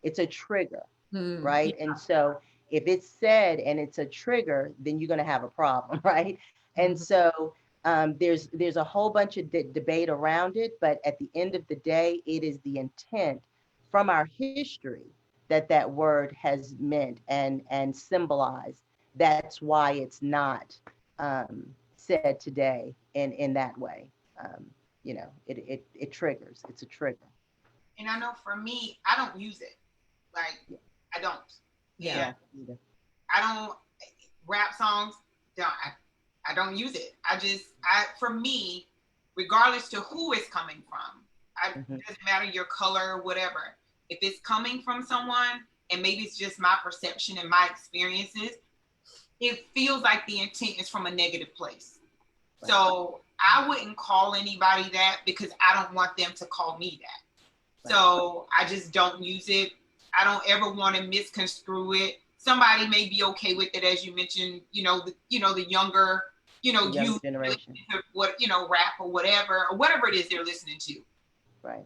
it's a trigger, right? Yeah. And so if it's said and it's a trigger, then you're going to have a problem, right? And so there's a whole bunch of debate around it, but at the end of the day, it is the intent from our history that word has meant and symbolized. That's why it's not said today in that way. It triggers. It's a trigger. And I know for me, I don't use it. Like, I don't. Yeah. I don't rap songs. I don't use it. For me, regardless to who it's coming from, it doesn't matter your color, whatever. If it's coming from someone, and maybe it's just my perception and my experiences, it feels like the intent is from a negative place. Right. So I wouldn't call anybody that, because I don't want them to call me that. Right. So I just don't use it. I don't ever want to misconstrue it. Somebody may be okay with it, as you mentioned, the younger, youth generation, what, rap or whatever it is they're listening to. Right.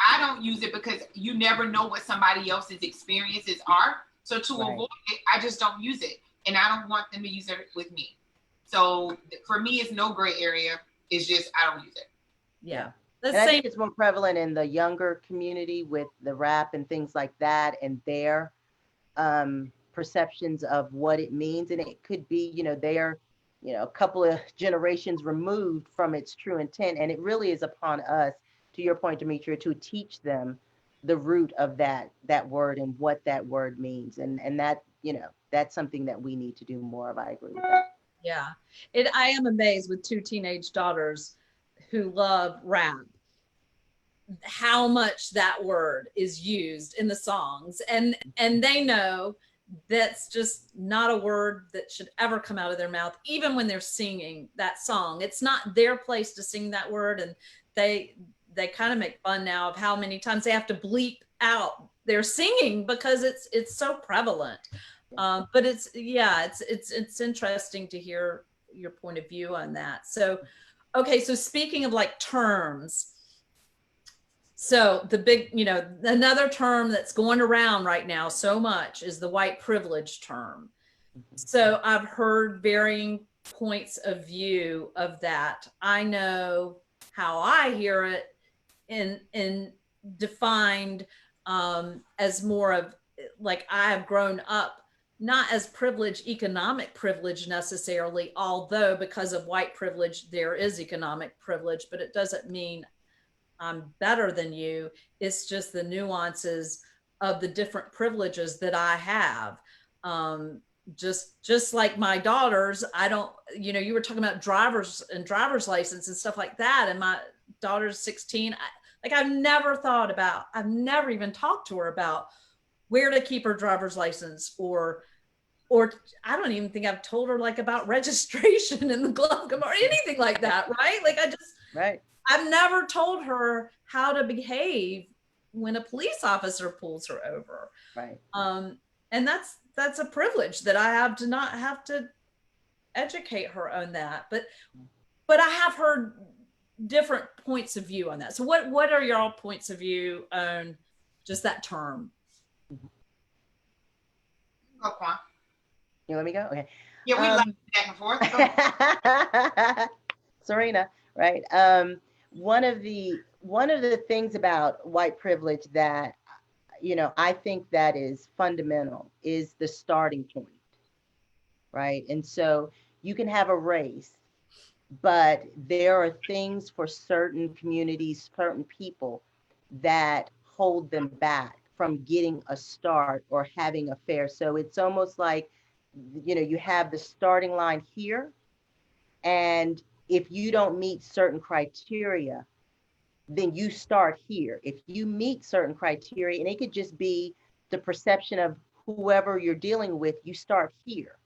I don't use it because you never know what somebody else's experiences are. So to avoid it, I just don't use it. And I don't want them to use it with me. So for me, it's no gray area. It's just, I don't use it. Yeah. And I think it's more prevalent in the younger community with the rap and things like that, and their perceptions of what it means. And it could be, they're, a couple of generations removed from its true intent. And it really is upon us, to your point, Demetra, to teach them the root of that word and what that word means. And that, that's something that we need to do more of. I agree with that. Yeah. I am amazed with 2 teenage daughters who love rap, how much that word is used in the songs. And they know that's just not a word that should ever come out of their mouth, even when they're singing that song. It's not their place to sing that word. And they kind of make fun now of how many times they have to bleep out their singing because it's so prevalent. But it's interesting to hear your point of view on that. So, okay. So speaking of like terms, so the big, another term that's going around right now so much is the white privilege term. So I've heard varying points of view of that. I know how I hear it in defined as more of like, I have grown up not as economic privilege necessarily, although because of white privilege, there is economic privilege, but it doesn't mean I'm better than you. It's just the nuances of the different privileges that I have. Just like my daughters, I don't, you were talking about driver's license and stuff like that. And my daughter's 16. I've never even talked to her about where to keep her driver's license, or I don't even think I've told her about registration in the glove compartment or anything like that. Right. Right. I've never told her how to behave when a police officer pulls her over. Right. And that's a privilege that I have, to not have to educate her on that. But I have heard different points of view on that. So what are y'all points of view on just that term? Go, Kwan. You let me go? Okay. Yeah, we like back and forth. Serena, right? One of the things about white privilege that, I think that is fundamental is the starting point, right? And so you can have a race, but there are things for certain communities, certain people that hold them back from getting a start or having a fair. So it's almost like, you have the starting line here, and if you don't meet certain criteria, then you start here. If you meet certain criteria, and it could just be the perception of whoever you're dealing with, you start here,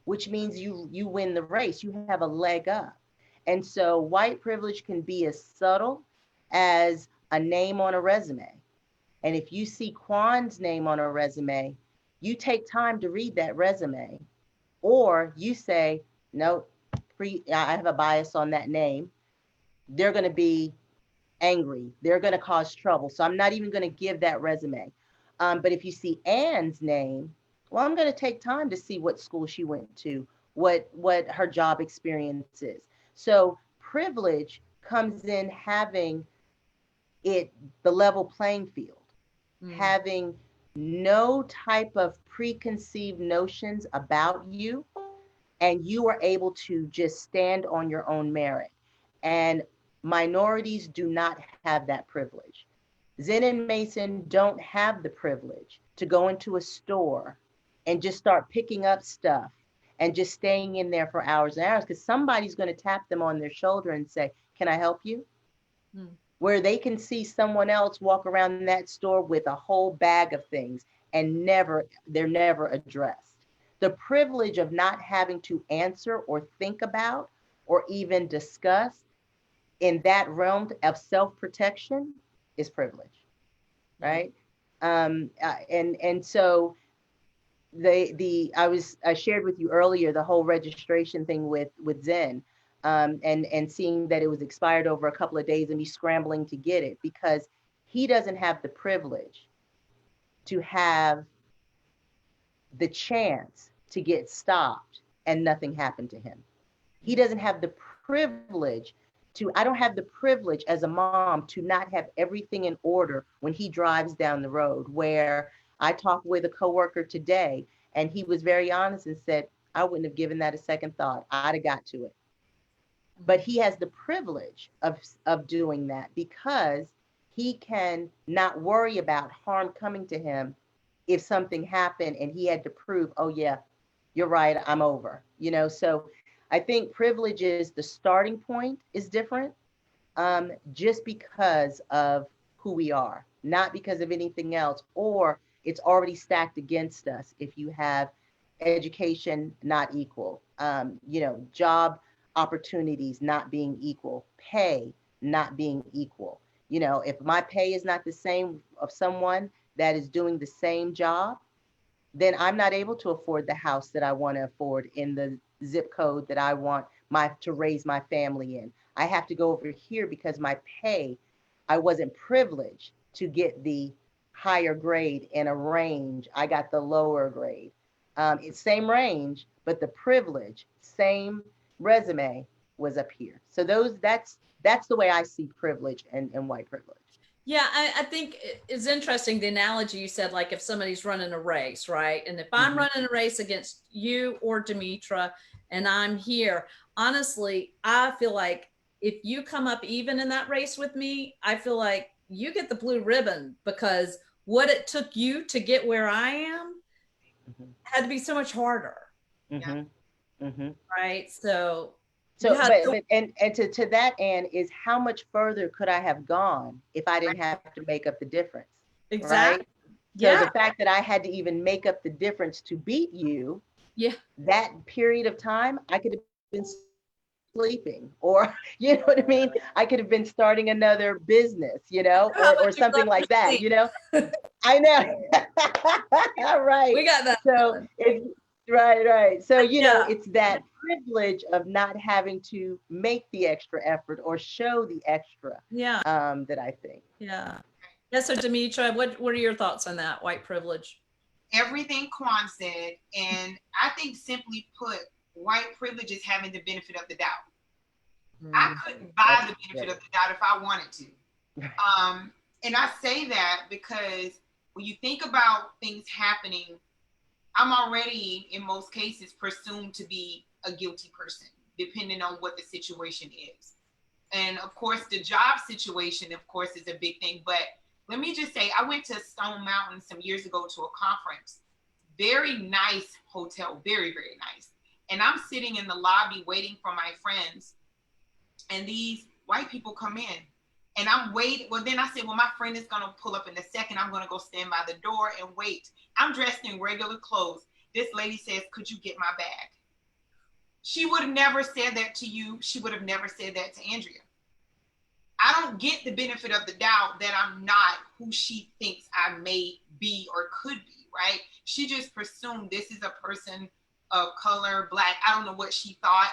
which means you win the race. You have a leg up. And so white privilege can be as subtle as a name on a resume. And if you see Kwan's name on a resume, you take time to read that resume, or you say, no, I have a bias on that name. They're going to be angry. They're going to cause trouble. So I'm not even going to give that resume. But if you see Anne's name, well, I'm going to take time to see what school she went to, what her job experience is. So privilege comes in having the level playing field, having no type of preconceived notions about you, and you are able to just stand on your own merit. And minorities do not have that privilege. Zen and Mason don't have the privilege to go into a store and just start picking up stuff and just staying in there for hours and hours, because somebody's going to tap them on their shoulder and say, can I help you? Where they can see someone else walk around that store with a whole bag of things and they're never addressed. The privilege of not having to answer or think about or even discuss in that realm of self-protection is privilege, right? And so I shared with you earlier the whole registration thing with Zen, and seeing that it was expired over a couple of days and me scrambling to get it, because he doesn't have the privilege to have the chance to get stopped and nothing happened to him. He doesn't have the privilege I don't have the privilege as a mom to not have everything in order when he drives down the road. Where I talked with a coworker today, and he was very honest and said, I wouldn't have given that a second thought. I'd have got to it. But he has the privilege of doing that because he can not worry about harm coming to him if something happened and he had to prove, oh yeah, you're right, I'm over. So I think privilege is the starting point is different, just because of who we are, not because of anything else, or it's already stacked against us. If you have education not equal, job opportunities not being equal, pay not being equal. If my pay is not the same of someone that is doing the same job, then I'm not able to afford the house that I want to afford in the zip code that I want to raise my family in. I have to go over here because my pay, I wasn't privileged to get the higher grade in a range. I got the lower grade. It's same range, but the privilege, same resume was up here. So that's the way I see privilege and white privilege. Yeah, I think it's interesting, the analogy you said, like if somebody's running a race, right? And if I'm running a race against you or Demetra and I'm here, honestly, I feel like if you come up even in that race with me, I feel like you get the blue ribbon, because what it took you to get where I am had to be so much harder. Right? So to that end is how much further could I have gone if I didn't have to make up the difference? Exactly. Right? So the fact that I had to even make up the difference to beat you, that period of time, I could have been sleeping, or you know what I mean? I could have been starting another business, or something like that, I know. Right. We got that. So Right. So, Yeah. it's that privilege of not having to make the extra effort or show the extra, Yeah. that I think. Yeah. Yeah. So Demetra, what are your thoughts on that white privilege? Everything Kwan said, and I think simply put, white privilege is having the benefit of the doubt. I couldn't buy the benefit of the doubt if I wanted to. And I say that because when you think about things happening, I'm already, in most cases, presumed to be a guilty person, depending on what the situation is. And of course, the job situation, of course, is a big thing. But let me just say, I went to Stone Mountain some years ago to a conference. Very nice hotel, very, very nice. And I'm sitting in the lobby waiting for my friends. And these white people come in. And I'm waiting. Well, then I said, well, my friend is going to pull up in a second. I'm going to go stand by the door and wait. I'm dressed in regular clothes. This lady says, could you get my bag? She would have never said that to you. She would have never said that to Andrea. I don't get the benefit of the doubt that I'm not who she thinks I may be or could be, right? She just presumed this is a person of color, Black. I don't know what she thought,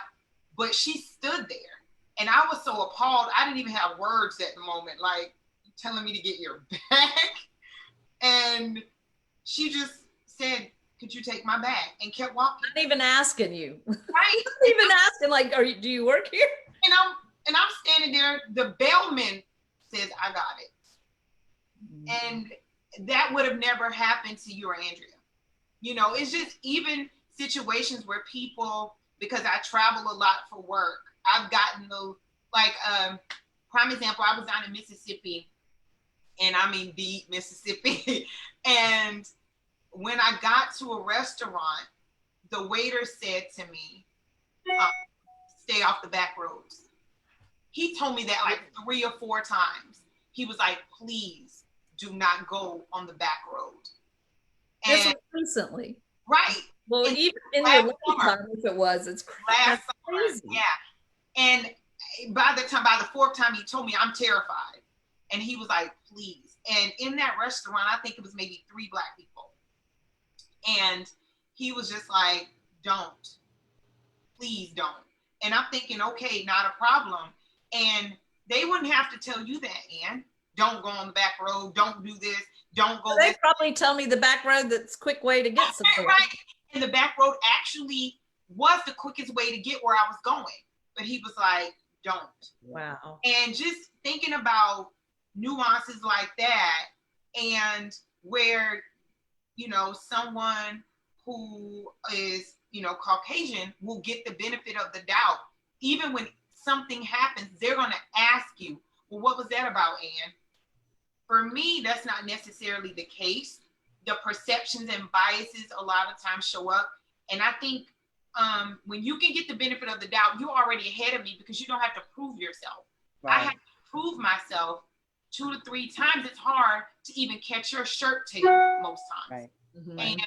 but she stood there. And I was so appalled, I didn't even have words at the moment, like, telling me to get your bag. And she just said, could you take my bag? And kept walking. Not even asking you. Right. Not even asking, like, do you work here? And I'm standing there, the bellman says, I got it. And that would have never happened to you or Andrea. It's just even situations where people, because I travel a lot for work, I've gotten prime example, I was down in Mississippi, and I'm in deep Mississippi. And when I got to a restaurant, the waiter said to me, stay off the back roads. He told me that like 3 or 4 times. He was like, please do not go on the back road. And This was recently. Right. Well, and even in your lifetime, if it was, it's last crazy. Summer, yeah. And by the 4th time he told me, I'm terrified. And he was like, please. And in that restaurant, I think it was maybe 3 Black people. And he was just like, don't. Please don't. And I'm thinking, okay, not a problem. And they wouldn't have to tell you that, Ann. Don't go on the back road. Don't do this. Don't go. They probably tell me the back road that's a quick way to get somewhere. Right. And the back road actually was the quickest way to get where I was going. But he was like, don't. Wow. And just thinking about nuances like that, and where, someone who is, Caucasian will get the benefit of the doubt. Even when something happens, they're going to ask you, well, what was that about, Ann? For me, that's not necessarily the case. The perceptions and biases a lot of times show up. And I think when you can get the benefit of the doubt, you're already ahead of me because you don't have to prove yourself. Right. I have to prove myself 2 to 3 times. It's hard to even catch your shirt tail most times. Right. Mm-hmm. And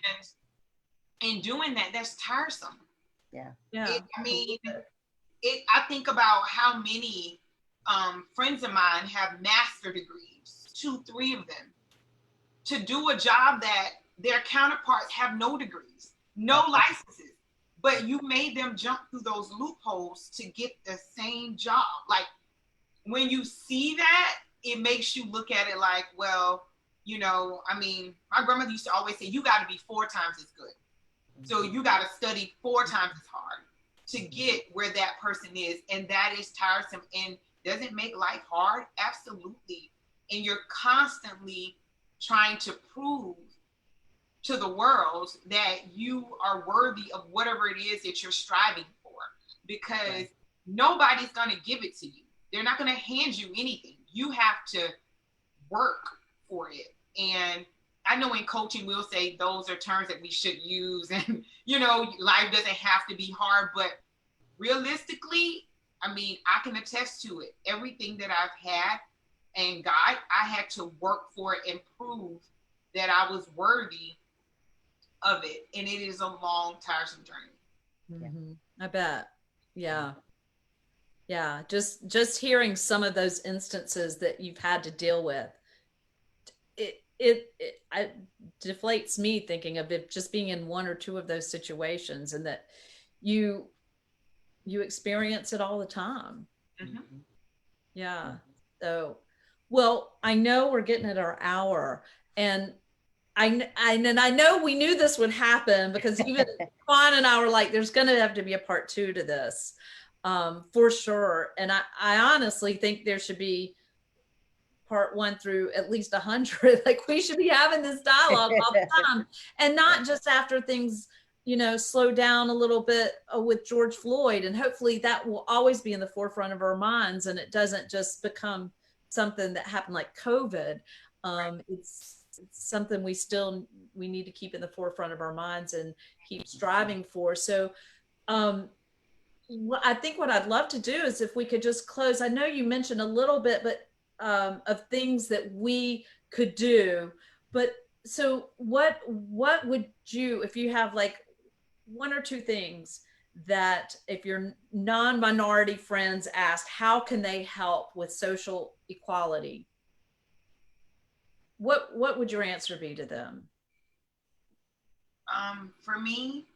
in doing that, that's tiresome. Yeah. I think about how many friends of mine have master degrees, 2, 3 of them, to do a job that their counterparts have no degrees, no licenses, but you made them jump through those loopholes to get the same job. Like, when you see that, it makes you look at it like, well, my grandmother used to always say, you got to be 4 times as good. So you got to study 4 times as hard to get where that person is. And that is tiresome. And does it make life hard? Absolutely. And you're constantly trying to prove to the world that you are worthy of whatever it is that you're striving for, because nobody's going to give it to you. They're not going to hand you anything. You have to work for it. And I know in coaching, we'll say those are terms that we should use, and, life doesn't have to be hard, but realistically, I can attest to it. Everything that I've had and got, I had to work for it and prove that I was worthy of it. And it is a long, tiresome journey. Mm-hmm. I bet. Yeah. Yeah. Just hearing some of those instances that you've had to deal with, it deflates me thinking of it just being in one or two of those situations, and that you experience it all the time. Mhm. Yeah. So, well, I know we're getting at our hour, and I know we knew this would happen, because even Kwan and I were like, there's going to have to be a part two to this, for sure. And I honestly think there should be part one through at least 100. Like, we should be having this dialogue all the time, and not just after things, slow down a little bit, with George Floyd. And hopefully that will always be in the forefront of our minds, and it doesn't just become something that happened like COVID. It's something we need to keep in the forefront of our minds and keep striving for. So, um, I think what I'd love to do is if we could just close. I know you mentioned a little bit, but of things that we could do. But so, what would you, if you have like one or two things that if your non-minority friends asked, how can they help with social equality? What would your answer be to them? For me,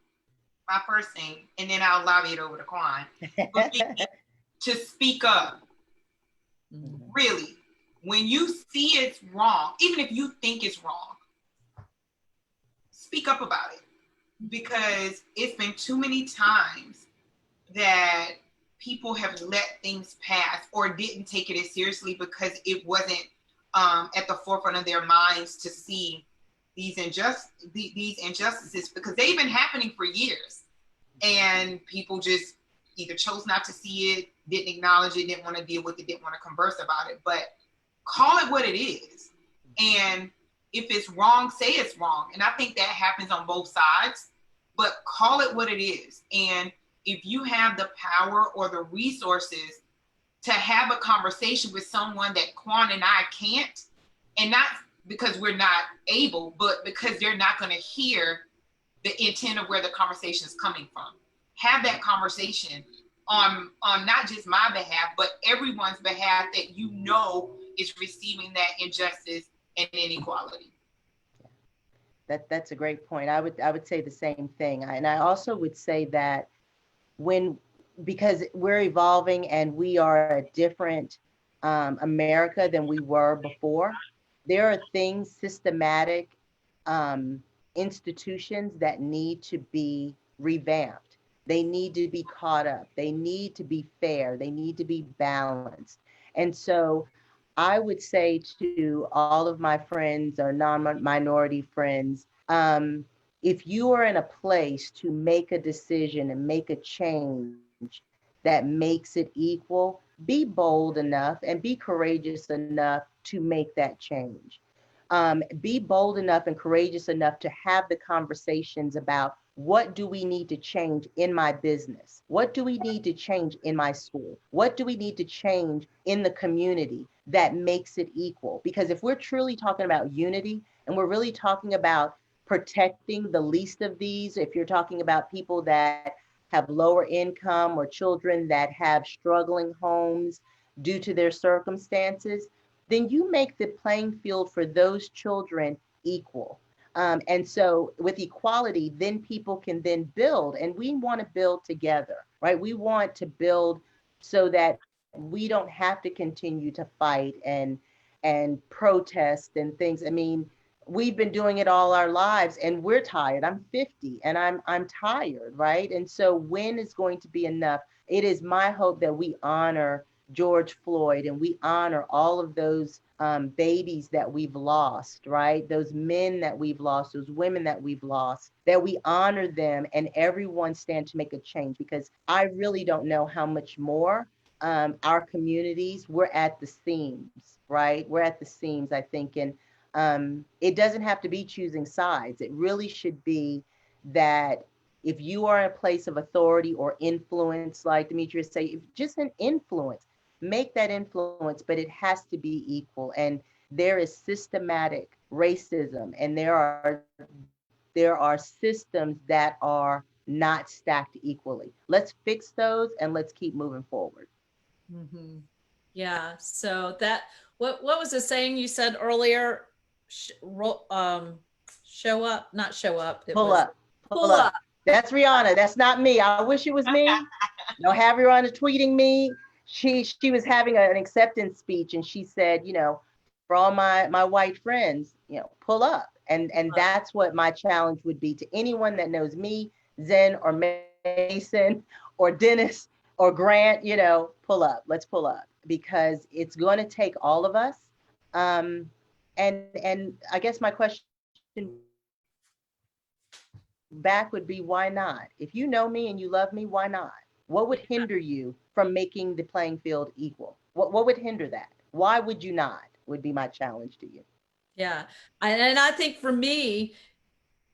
my first thing, and then I'll lobby it over to Kwan, would be to speak up. Really, when you see it's wrong, even if you think it's wrong, speak up about it, because it's been too many times that people have let things pass or didn't take it as seriously because it wasn't at the forefront of their minds to see these injustices, because they've been happening for years, and people just either chose not to see it, didn't acknowledge it, didn't want to deal with it, didn't want to converse about it. But call it what it is, and if it's wrong, say it's wrong. And I think that happens on both sides, but call it what it is. And if you have the power or the resources to have a conversation with someone that Kwan and I can't, and not because we're not able, but because they're not going to hear the intent of where the conversation is coming from, have that conversation on not just my behalf, but everyone's behalf that is receiving that injustice and inequality. That's a great point. I would say the same thing. And I also would say that because we're evolving and we are a different America than we were before, there are things, systematic institutions that need to be revamped. They need to be caught up. They need to be fair. They need to be balanced. And so I would say to all of my friends or non-minority friends, if you are in a place to make a decision and make a change that makes it equal, be bold enough and be courageous enough to make that change. Be bold enough and courageous enough to have the conversations about what do we need to change in my business? What do we need to change in my school? What do we need to change in the community that makes it equal? Because if we're truly talking about unity and we're really talking about protecting the least of these, if you're talking about people that have lower income or children that have struggling homes due to their circumstances, then you make the playing field for those children equal. And so with equality, then people can then build, and we want to build together, right? We want to build so that we don't have to continue to fight and protest and things. I mean, we've been doing it all our lives and we're tired. I'm 50 and I'm tired, right? And so when is going to be enough? It is my hope that we honor George Floyd and we honor all of those babies that we've lost, right? Those men that we've lost, those women that we've lost, that we honor them and everyone stand to make a change, because I really don't know how much more our communities, we're at the seams, right? We're at the seams, I think. And it doesn't have to be choosing sides. It really should be that if you are in a place of authority or influence, like Demetra say, just an influence, make that influence, but it has to be equal. And there is systematic racism, and there are systems that are not stacked equally. Let's fix those and let's keep moving forward. Yeah. So what was the saying you said earlier? show up, not show up. It Pull was up. pull up. That's Rihanna. That's not me. I wish it was me. No, have Rihanna tweeting me. She was having an acceptance speech, and she said, you know, for all my white friends, you know, pull up. And that's what my challenge would be to anyone that knows me, Zen or Mason or Dennis or Grant. You know, pull up. Let's pull up, because it's going to take all of us. And I guess my question back would be, why not? If you know me and you love me, why not? What would hinder you from making the playing field equal? What would hinder that? Why would you not? Would be my challenge to you. Yeah. And I think for me,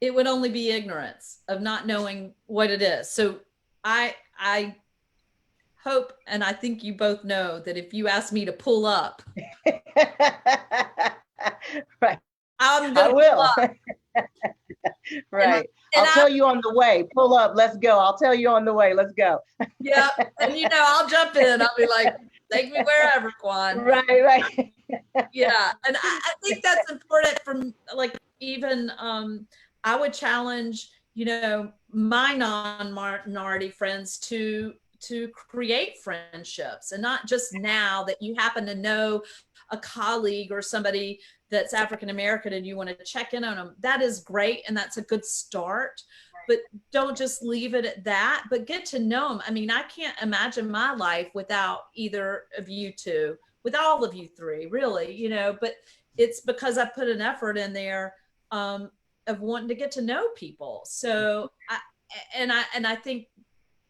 it would only be ignorance of not knowing what it is. So I hope, and I think you both know, that if you ask me to pull up, Right. I'm I gonna pull will. up. Right. And I'll tell you on the way. Pull up. Let's go. I'll tell you on the way. Let's go. yeah, and you know, I'll jump in. I'll be like, take me wherever, Kwan. Right. Right. Yeah, and I think that's important from, like, even I would challenge, you know, my non-minority friends to create friendships, and not just now that you happen to know a colleague or somebody that's African American and you want to check in on them. That is great, and that's a good start. But don't just leave it at that, but get to know them. I mean, I can't imagine my life without either of you two, with all of you three, really, you know, but it's because I put an effort in there of wanting to get to know people. So I think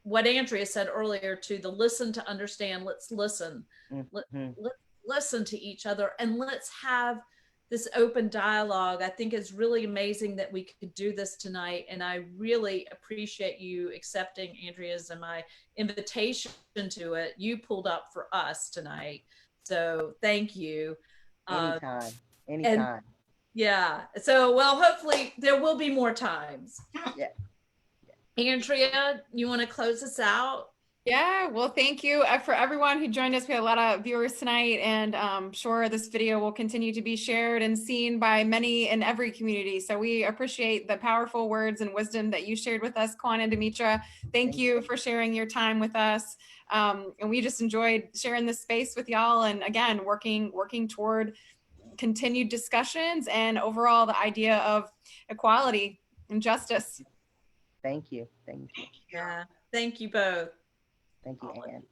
what Andrea said earlier too, the listen to understand, let's listen. Mm-hmm. Let's listen to each other, and let's have this open dialogue. I think it's really amazing that we could do this tonight. And I really appreciate you accepting Andrea's and my invitation to it. You pulled up for us tonight. So thank you. Anytime. And Anytime. yeah. So, well, hopefully there will be more times. Yeah. Andrea, you want to close us out? Yeah, well, thank you for everyone who joined us. We had a lot of viewers tonight, and I'm sure this video will continue to be shared and seen by many in every community. So we appreciate the powerful words and wisdom that you shared with us, Kwan and Demetra. Thank you for sharing your time with us. And we just enjoyed sharing this space with y'all, and again, working toward continued discussions and overall the idea of equality and justice. Thank you. Thank you. Yeah. Thank you both. Thank you, Anne.